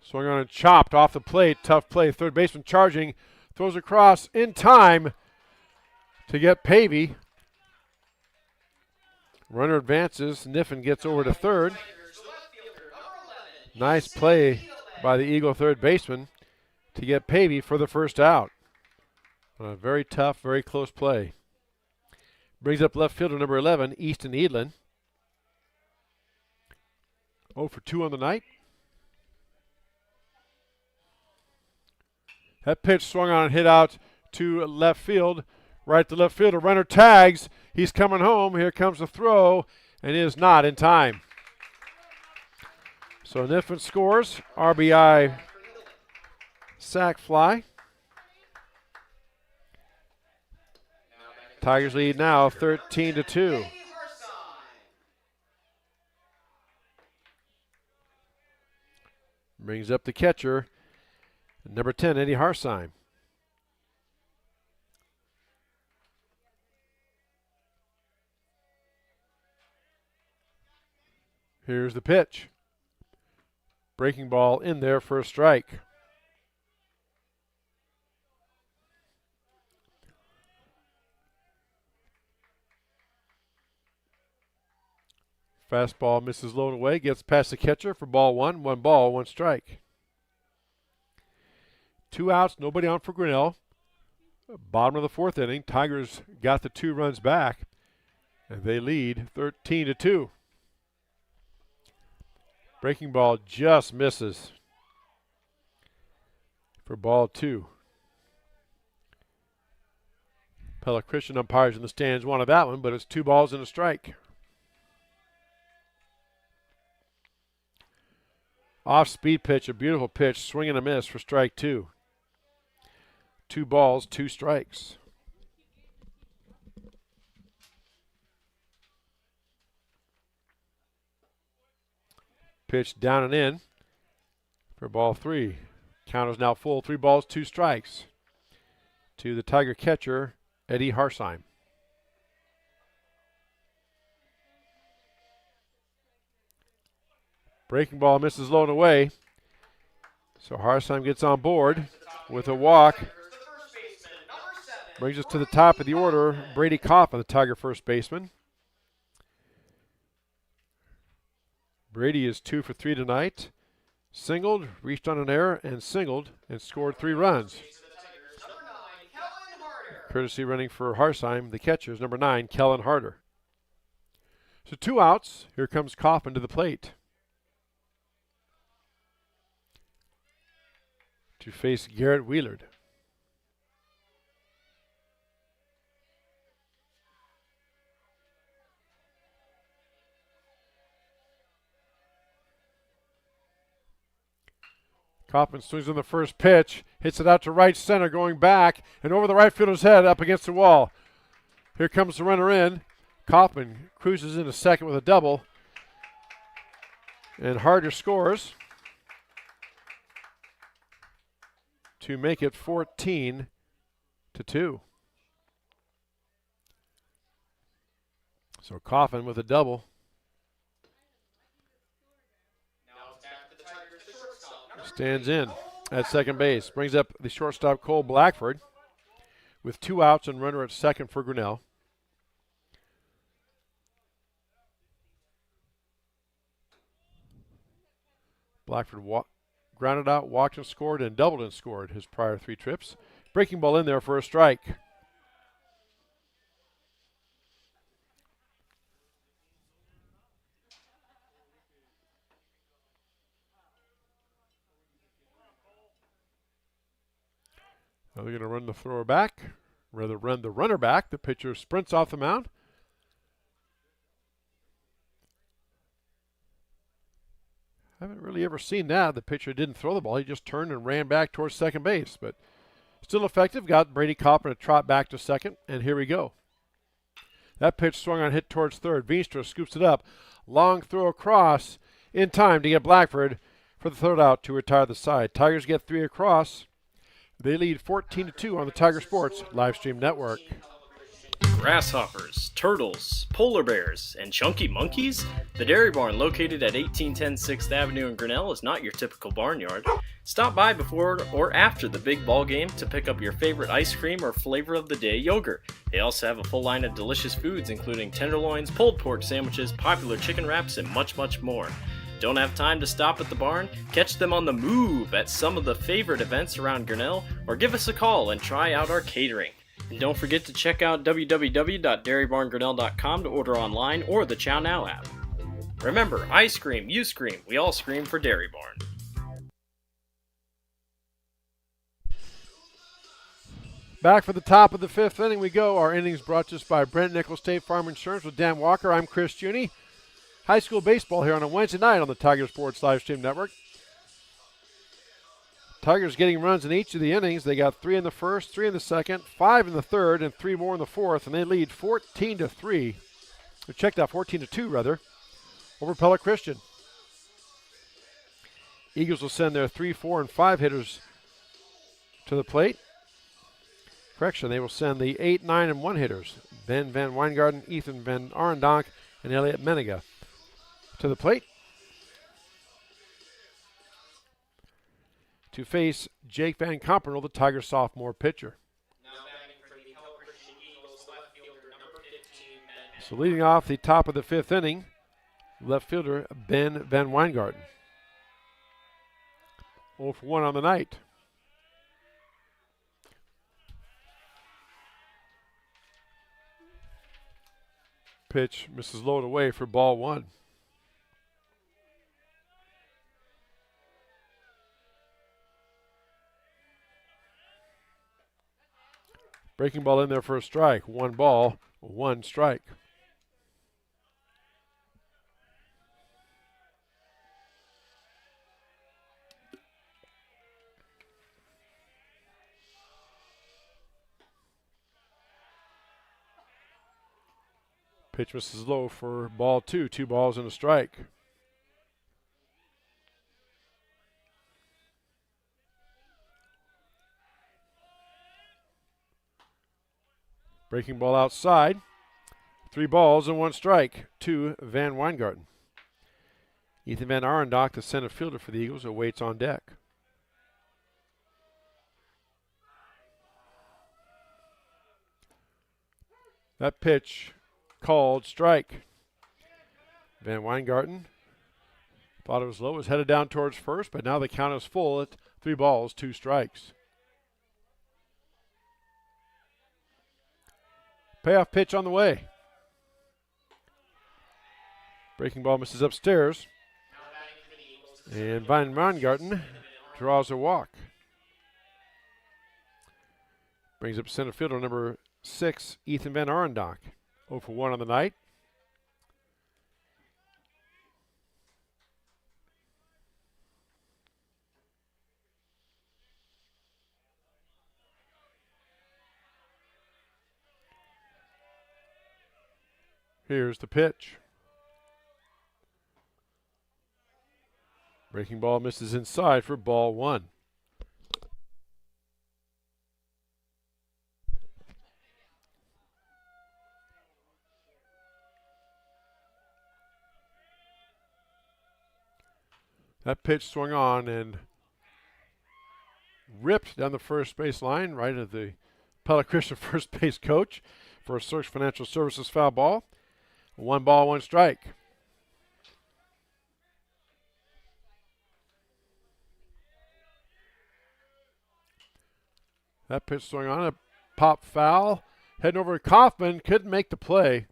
Swung on and chopped off the plate. Tough play. Third baseman charging. Throws across in time to get Pavey. Runner advances. Niffen gets over to third. Nice play by the Eagle third baseman to get Pavey for the first out. A very tough, very close play. Brings up left fielder number 11, Easton Edlin. 0 for 2 on the night. That pitch swung on and hit out to left field. Right to left field. A runner tags. He's coming home. Here comes the throw, and is not in time. So Niffen scores. RBI sac fly. Tigers lead now 13-2. Brings up the catcher, number 10, Eddie Harsheim. Here's the pitch. Breaking ball in there for a strike. Fastball misses low and away, gets past the catcher for ball one. 1 ball, 1 strike. 2 outs, nobody on for Grinnell. Bottom of the 4th inning, Tigers got the 2 runs back, and they lead 13-2. Breaking ball just misses for ball 2. Pella Christian umpires in the stands wanted that one, but it's 2 balls and a strike. Off-speed pitch, a beautiful pitch, swing and a miss for strike 2. 2 balls, 2 strikes. Pitch down and in for ball 3. Count is now full, 3 balls, 2 strikes to the Tiger catcher, Eddie Harsheim. Breaking ball misses low and away. So Harsheim gets on board with a walk. Brings us to the top of the order. Brady Coffin, the Tiger first baseman. Brady is 2 for 3 tonight. Singled, reached on an error, and singled, and scored 3 runs. Courtesy running for Harsheim, the catcher is number 9, Kellen Harder. So 2 outs. Here comes Coffin to the plate to face Garrett Wheelard. Coffin swings on the first pitch, hits it out to right center, going back, and over the right fielder's head up against the wall. Here comes the runner in. Coffin cruises into second with a double, and Harder scores to make it 14-2. So Coffin with a double. Stands in at second base. Brings up the shortstop Cole Blackford with 2 outs and runner at second for Grinnell. Blackford grounded out, walked and scored, and doubled and scored his prior 3 trips. Breaking ball in there for a strike. Now they're going to run the thrower back, rather run the runner back. The pitcher sprints off the mound. Haven't really ever seen that. The pitcher didn't throw the ball. He just turned and ran back towards second base. But still effective. Got Brady Koppman to trot back to second. And here we go. That pitch swung on, hit towards third. Veenstra scoops it up. Long throw across in time to get Blackford for the third out to retire the side. Tigers get 3 across. They lead 14-2 on the Tiger Sports live stream network. Grasshoppers, turtles, polar bears, and chunky monkeys? The Dairy Barn, located at 1810 6th Avenue in Grinnell, is not your typical barnyard. Stop by before or after the big ball game to pick up your favorite ice cream or flavor of the day yogurt. They also have a full line of delicious foods, including tenderloins, pulled pork sandwiches, popular chicken wraps, and much, much more. Don't have time to stop at the barn? Catch them on the move at some of the favorite events around Grinnell, or give us a call and try out our catering. And don't forget to check out www.dairybarngrinnell.com to order online or the Chow Now app. Remember, I scream, you scream, we all scream for Dairy Barn. Back for the top of the 5th inning we go. Our innings brought to us by Brent Nichols State Farm Insurance with Dan Walker. I'm Chris Juni. High school baseball here on a Wednesday night on the Tiger Sports live stream network. Tigers getting runs in each of the innings. They got 3 in the first, 3 in the second, 5 in the third, and 3 more in the fourth, and they lead 14-3. Check that, 14-2 rather, over Pella Christian. Eagles will send their 3, 4, and 5 hitters to the plate. Correction, they will send the 8, 9, and 1 hitters, Ben Van Weingarten, Ethan Van Arendonk, and Elliot Meniga to the plate to face Jake Van Compernoll, the Tiger sophomore pitcher. So leading off the top of the 5th inning, left fielder Ben Van Weingarten. 0 for 1 on the night. Pitch misses low and away for ball 1. Breaking ball in there for a strike. 1 ball, 1 strike. Pitch misses low for ball 2. 2 balls and a strike. Breaking ball outside. 3 balls and 1 strike to Van Weingarten. Ethan Van Arendonk, the center fielder for the Eagles, awaits on deck. That pitch called strike. Van Weingarten thought it was low, was headed down towards first, but now the count is full at 3 balls, 2 strikes. Payoff pitch on the way. Breaking ball misses upstairs. And Van Weingarten draws a walk. Brings up center fielder number 6, Ethan Van Arendonk. 0 for 1 on the night. Here's the pitch. Breaking ball misses inside for ball 1. That pitch swung on and ripped down the first base line, right at the Pella Christian first base coach for a Search Financial Services foul ball. 1 ball, 1 strike. That pitch swung on, a pop foul. Heading over to Kaufman, couldn't make the play.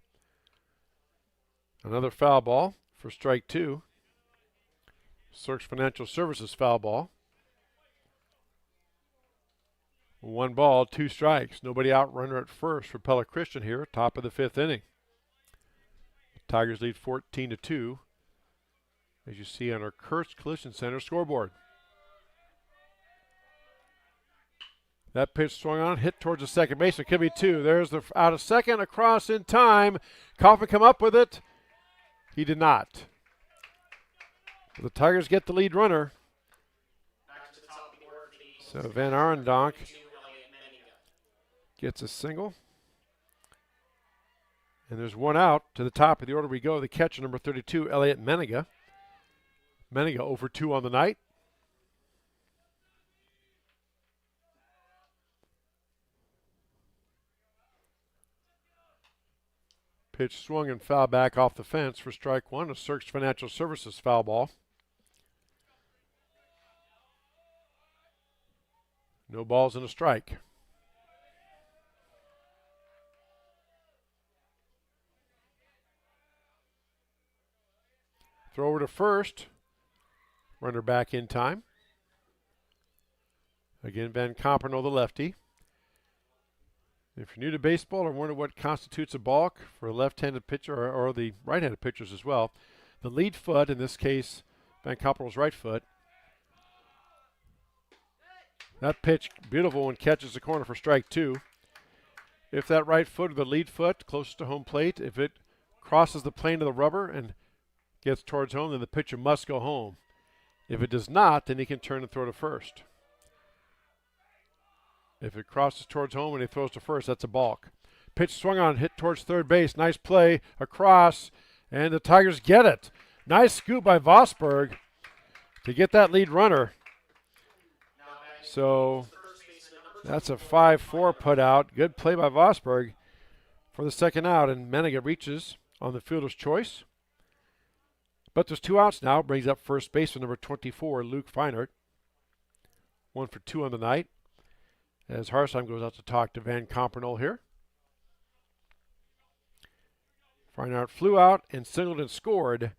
Another foul ball for strike 2. Search Financial Services foul ball. 1 ball, 2 strikes. Nobody out, runner at first for Pella Christian here, top of the 5th inning. Tigers lead 14-2 as you see on our Kurtz Collision Center scoreboard. That pitch swung on, hit towards the second baseman. Could be two. There's the out of second, across in time. Coffin come up with it. He did not. The Tigers get the lead runner. So Van Arendonk gets a single. And there's one out. To the top of the order we go. The catcher, number 32, Elliot Meniga. Meniga 0 for 2 on the night. Pitch swung and foul back off the fence for strike one. A Search Financial Services foul ball. No balls and a strike. Throw over to first. Runner back in time. Again, Van Comperno, the lefty. If you're new to baseball or wonder what constitutes a balk for a left-handed pitcher or the right-handed pitchers as well, the lead foot, in this case, Van Comperno's right foot. That pitch, beautiful one, catches the corner for strike two. If that right foot or the lead foot closest to home plate, if it crosses the plane of the rubber and gets towards home, then the pitcher must go home. If it does not, then he can turn and throw to first. If it crosses towards home and he throws to first, that's a balk. Pitch swung on, hit towards third base. Nice play across, and the Tigers get it. Nice scoop by Vosberg to get that lead runner. So that's a 5-4 put out. Good play by Vosberg for the second out, and Meniga reaches on the fielder's choice. But there's two outs now. Brings up first baseman number 24, Luke Feinert. 1 for 2 on the night. As Harsheim goes out to talk to Van Comperno here. Feinert flew out and singled and scored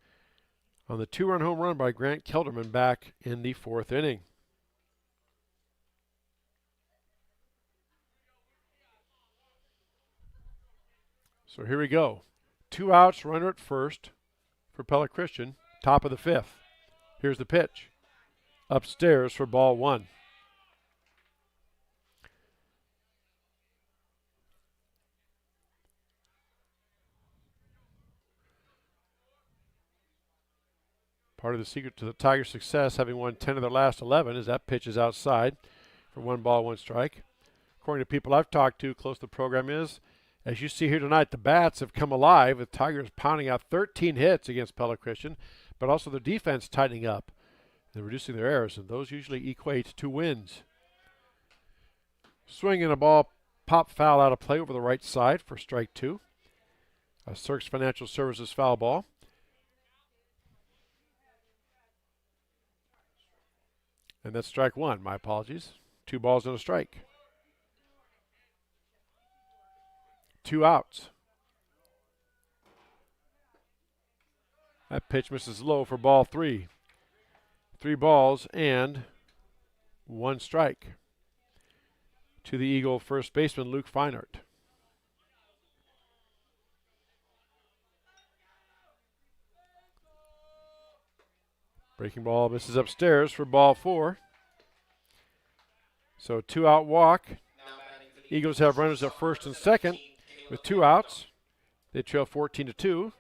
on the 2-run home run by Grant Kelderman back in the 4th inning. So here we go. 2 outs, runner at first for Pella Christian, top of the 5th. Here's the pitch. Upstairs for ball 1. Part of the secret to the Tigers' success, having won 10 of their last 11, is that pitch is outside for 1 ball, 1 strike. According to people I've talked to close to the program is, as you see here tonight, the bats have come alive with Tigers pounding out 13 hits against Pella Christian, but also their defense tightening up. They're reducing their errors, and those usually equate to wins. Swing and a ball pop foul out of play over the right side for strike 2. A Search Financial Services foul ball. And that's strike 1. My apologies. 2 balls and a strike. 2 outs. That pitch misses low for ball 3. 3 balls and 1 strike to the Eagle first baseman, Luke Feinert. Breaking ball misses upstairs for ball 4. So 2-out walk. Eagles have runners at first and second with 2 outs. They trail 14-2.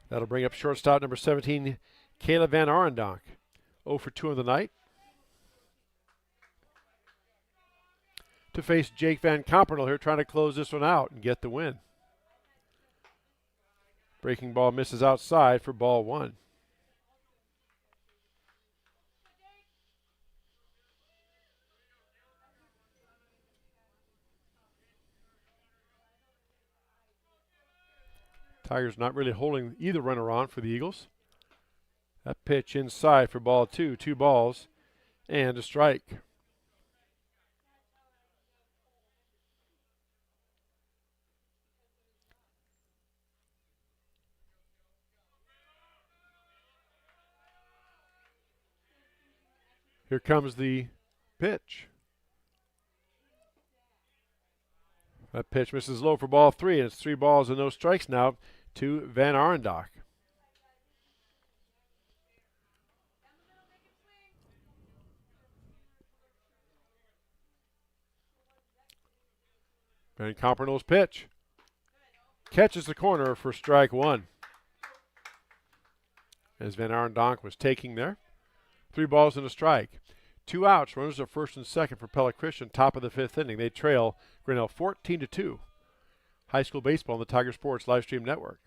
That'll bring up shortstop number 17, Caleb Van Arendonk. 0 for 2 on the night. To face Jake Van Comperno here, trying to close this one out and get the win. Breaking ball misses outside for ball 1. Tigers not really holding either runner on for the Eagles. That pitch inside for ball 2. 2 balls and a strike. Here comes the pitch. That pitch misses low for ball 3, and it's 3 balls and no strikes now to Van Arendonk. Van Compernol's pitch. Catches the corner for strike one. As Van Arendonk was taking there. 3 balls and a strike. 2 outs. Runners are first and second for Pella Christian. Top of the 5th inning. They trail Grinnell 14-2. High school baseball on the Tiger Sports Livestream Network.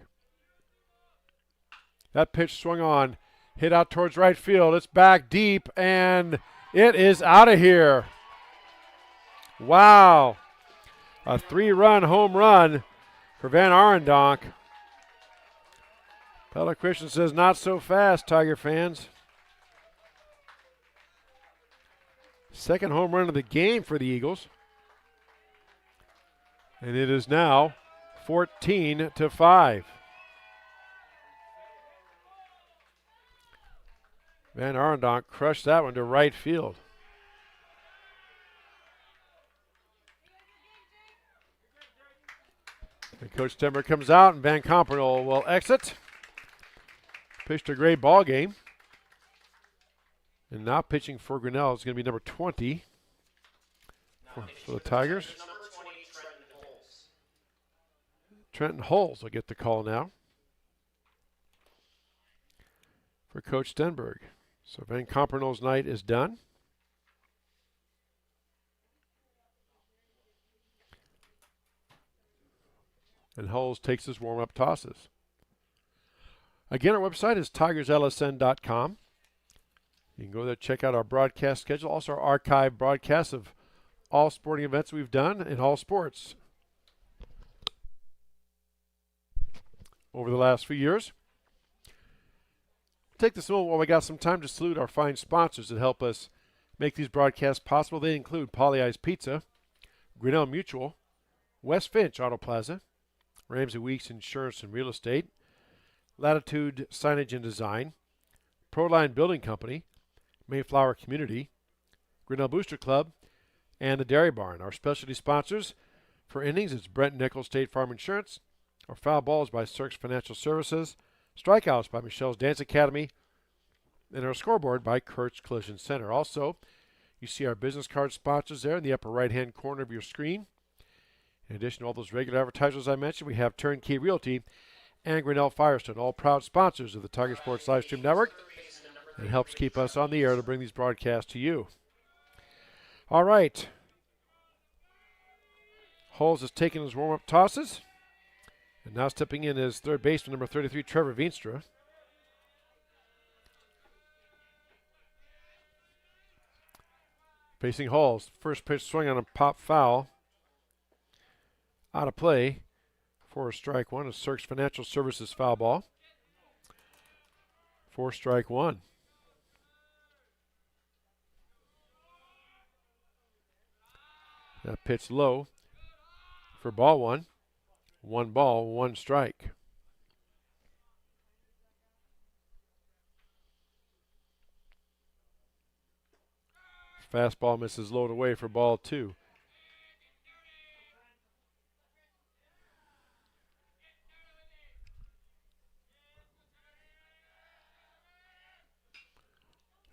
That pitch swung on. Hit out towards right field. It's back deep, and it is out of here. Wow. A 3-run home run for Van Arendonk. Pella Christian says, not so fast, Tiger fans. Second home run of the game for the Eagles. And it is now 14-5. Van Arendonk crushed that one to right field. And Coach Stenberg comes out, and Van Compernol will exit. Pitched a great ball game. And now pitching for Grinnell is going to be number 20 for the Tigers. Trenton Holes will get the call now for Coach Stenberg. So Van Compernol's night is done. And Holes takes his warm-up tosses. Again, our website is tigerslsn.com. You can go there, check out our broadcast schedule, also our archive broadcasts of all sporting events we've done in all sports over the last few years. Take this moment while we got some time to salute our fine sponsors that help us make these broadcasts possible. They include Pollyeyes Pizza, Grinnell Mutual, West Finch Auto Plaza, Ramsey Weeks Insurance and Real Estate, Latitude Signage and Design, Proline Building Company, Mayflower Community, Grinnell Booster Club, and the Dairy Barn. Our specialty sponsors for innings is Brent Nichols State Farm Insurance, our foul balls by Cirques Financial Services, strikeouts by Michelle's Dance Academy, and our scoreboard by Kurtz Collision Center. Also, you see our business card sponsors there in the upper right-hand corner of your screen. In addition to all those regular advertisers I mentioned, we have Turnkey Realty and Grinnell Firestone, all proud sponsors of the Tiger Sports Livestream Network. It helps keep us on the air to bring these broadcasts to you. All right. Holes has taken his warm-up tosses. And now stepping in is third baseman, number 33, Trevor Veenstra. Facing Holes. First pitch swing on a pop foul. Out of play for strike one. A Cirques Financial Services foul ball. For strike one. That pitch low for ball one. 1 ball, 1 strike. Fastball misses low and away for ball 2.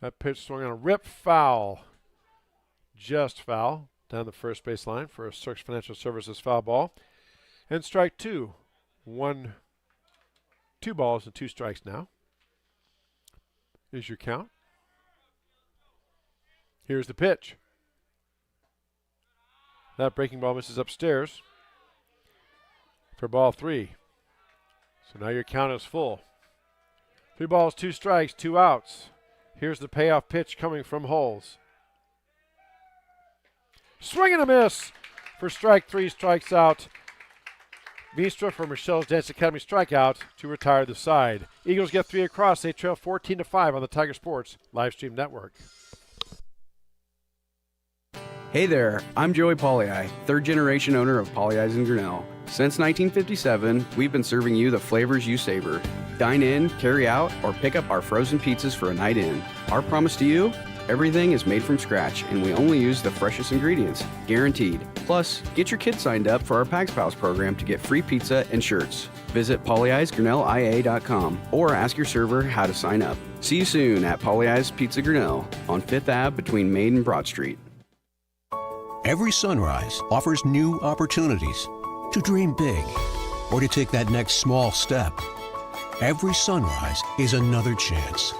That pitch swung on a rip foul. Just foul down the first base line for a Cirques Financial Services foul ball. And strike 2. 2 balls and 2 strikes now is your count. Here's the pitch. That breaking ball misses upstairs for ball 3. So now your count is full. 3 balls, 2 strikes, 2 outs. Here's the payoff pitch coming from Holes. Swing and a miss for strike 3, strikes out. Veenstra for Michelle's Dance Academy strikeout to retire the side. Eagles get 3 across. They trail 14-5 on the Tiger Sports Livestream Network. Hey there, I'm Joey Polleyeye, third-generation owner of Polleyeyes in Grinnell. Since 1957, we've been serving you the flavors you savor. Dine in, carry out, or pick up our frozen pizzas for a night in. Our promise to you? Everything is made from scratch, and we only use the freshest ingredients, guaranteed. Plus, get your kids signed up for our Pags Pals program to get free pizza and shirts. Visit PolleyeyesGrinnellIA.com or ask your server how to sign up. See you soon at Polleyeyes Pizza Grinnell on 5th Ave between Main and Broad Street. Every sunrise offers new opportunities to dream big or to take that next small step. Every sunrise is another chance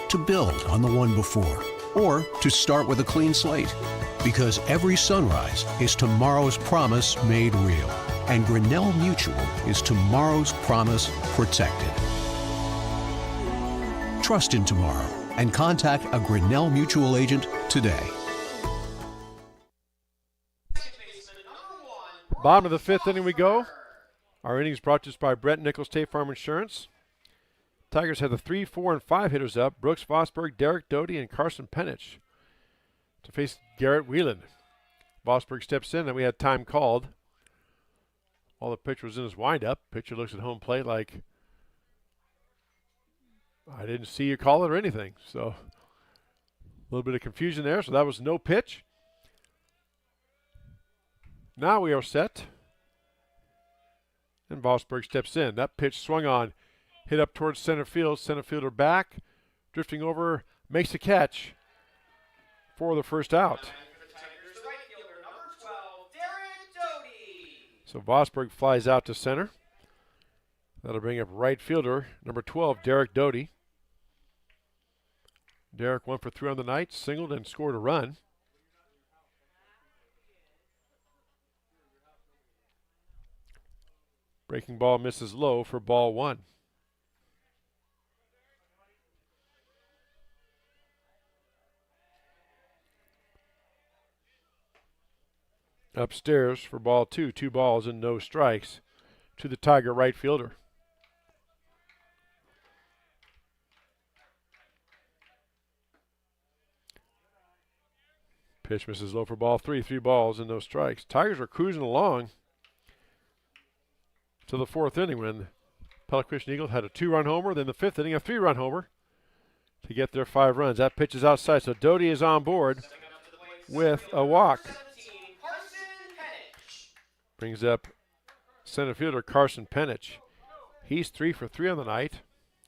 to build on the one before or to start with a clean slate. Because every sunrise is tomorrow's promise made real. And Grinnell Mutual is tomorrow's promise protected. Trust in tomorrow and contact a Grinnell Mutual agent today. Bottom of the fifth inning we go. Our innings brought to us by Brent Nichols State Farm Insurance. Tigers have the 3, 4, and 5 hitters up. Brooks Vosberg, Derek Doty, and Carson Penich to face Garrett Whelan. Vosberg steps in, and we had time called. While the pitcher was in his windup, pitcher looks at home plate like, I didn't see you call it or anything. So a little bit of confusion there. So that was no pitch. Now we are set. And Vosberg steps in. That pitch swung on, hit up towards center field. Center fielder back, drifting over, makes a catch for the first out. So Vosberg flies out to center. That'll bring up right fielder, number 12, Derek Doty. Derek 1 for 3 on the night, singled and scored a run. Breaking ball misses low for ball 1. Upstairs for ball 2, 2 balls and no strikes to the Tiger right fielder. Pitch misses low for ball 3, 3 balls and no strikes. Tigers are cruising along to the 4th inning when Pella Eagles had a 2-run homer, then the 5th inning a 3-run homer to get their 5 runs. That pitch is outside, so Doty is on board with a walk. Brings up center fielder Carson Penich. He's 3 for 3 on the night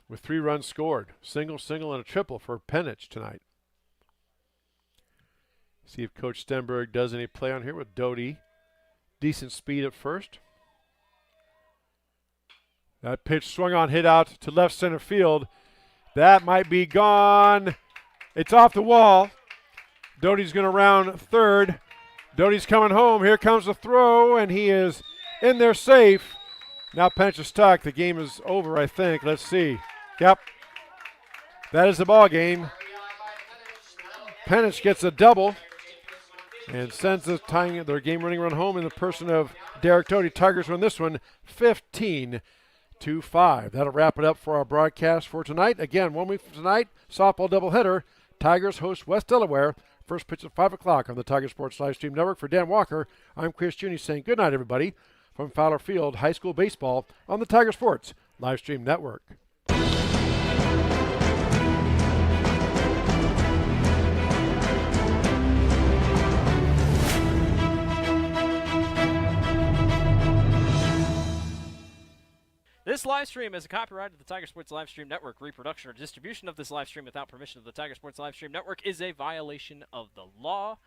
with 3 runs scored. Single, single, and a triple for Penich tonight. See if Coach Stenberg does any play on here with Doty. Decent speed at first. That pitch swung on, hit out to left center field. That might be gone. It's off the wall. Doty's going to round third. Doty's coming home. Here comes the throw, and he is in there safe. Now Penich is stuck. The game is over, I think. Let's see. Yep. That is the ball game. Penich gets a double and sends the tying their game-winning run home in the person of Derek Doty. Tigers win this one 15-5. That'll wrap it up for our broadcast for tonight. Again, 1 week from tonight, softball doubleheader. Tigers host West Delaware. First pitch at 5 o'clock on the Tiger Sports Livestream Network. For Dan Walker, I'm Chris Juni saying good night, everybody, from Fowler Field High School Baseball on the Tiger Sports Livestream Network. This live stream is a copyright of the Tiger Sports Livestream Network. Reproduction or distribution of this live stream without permission of the Tiger Sports Livestream Network is a violation of the law.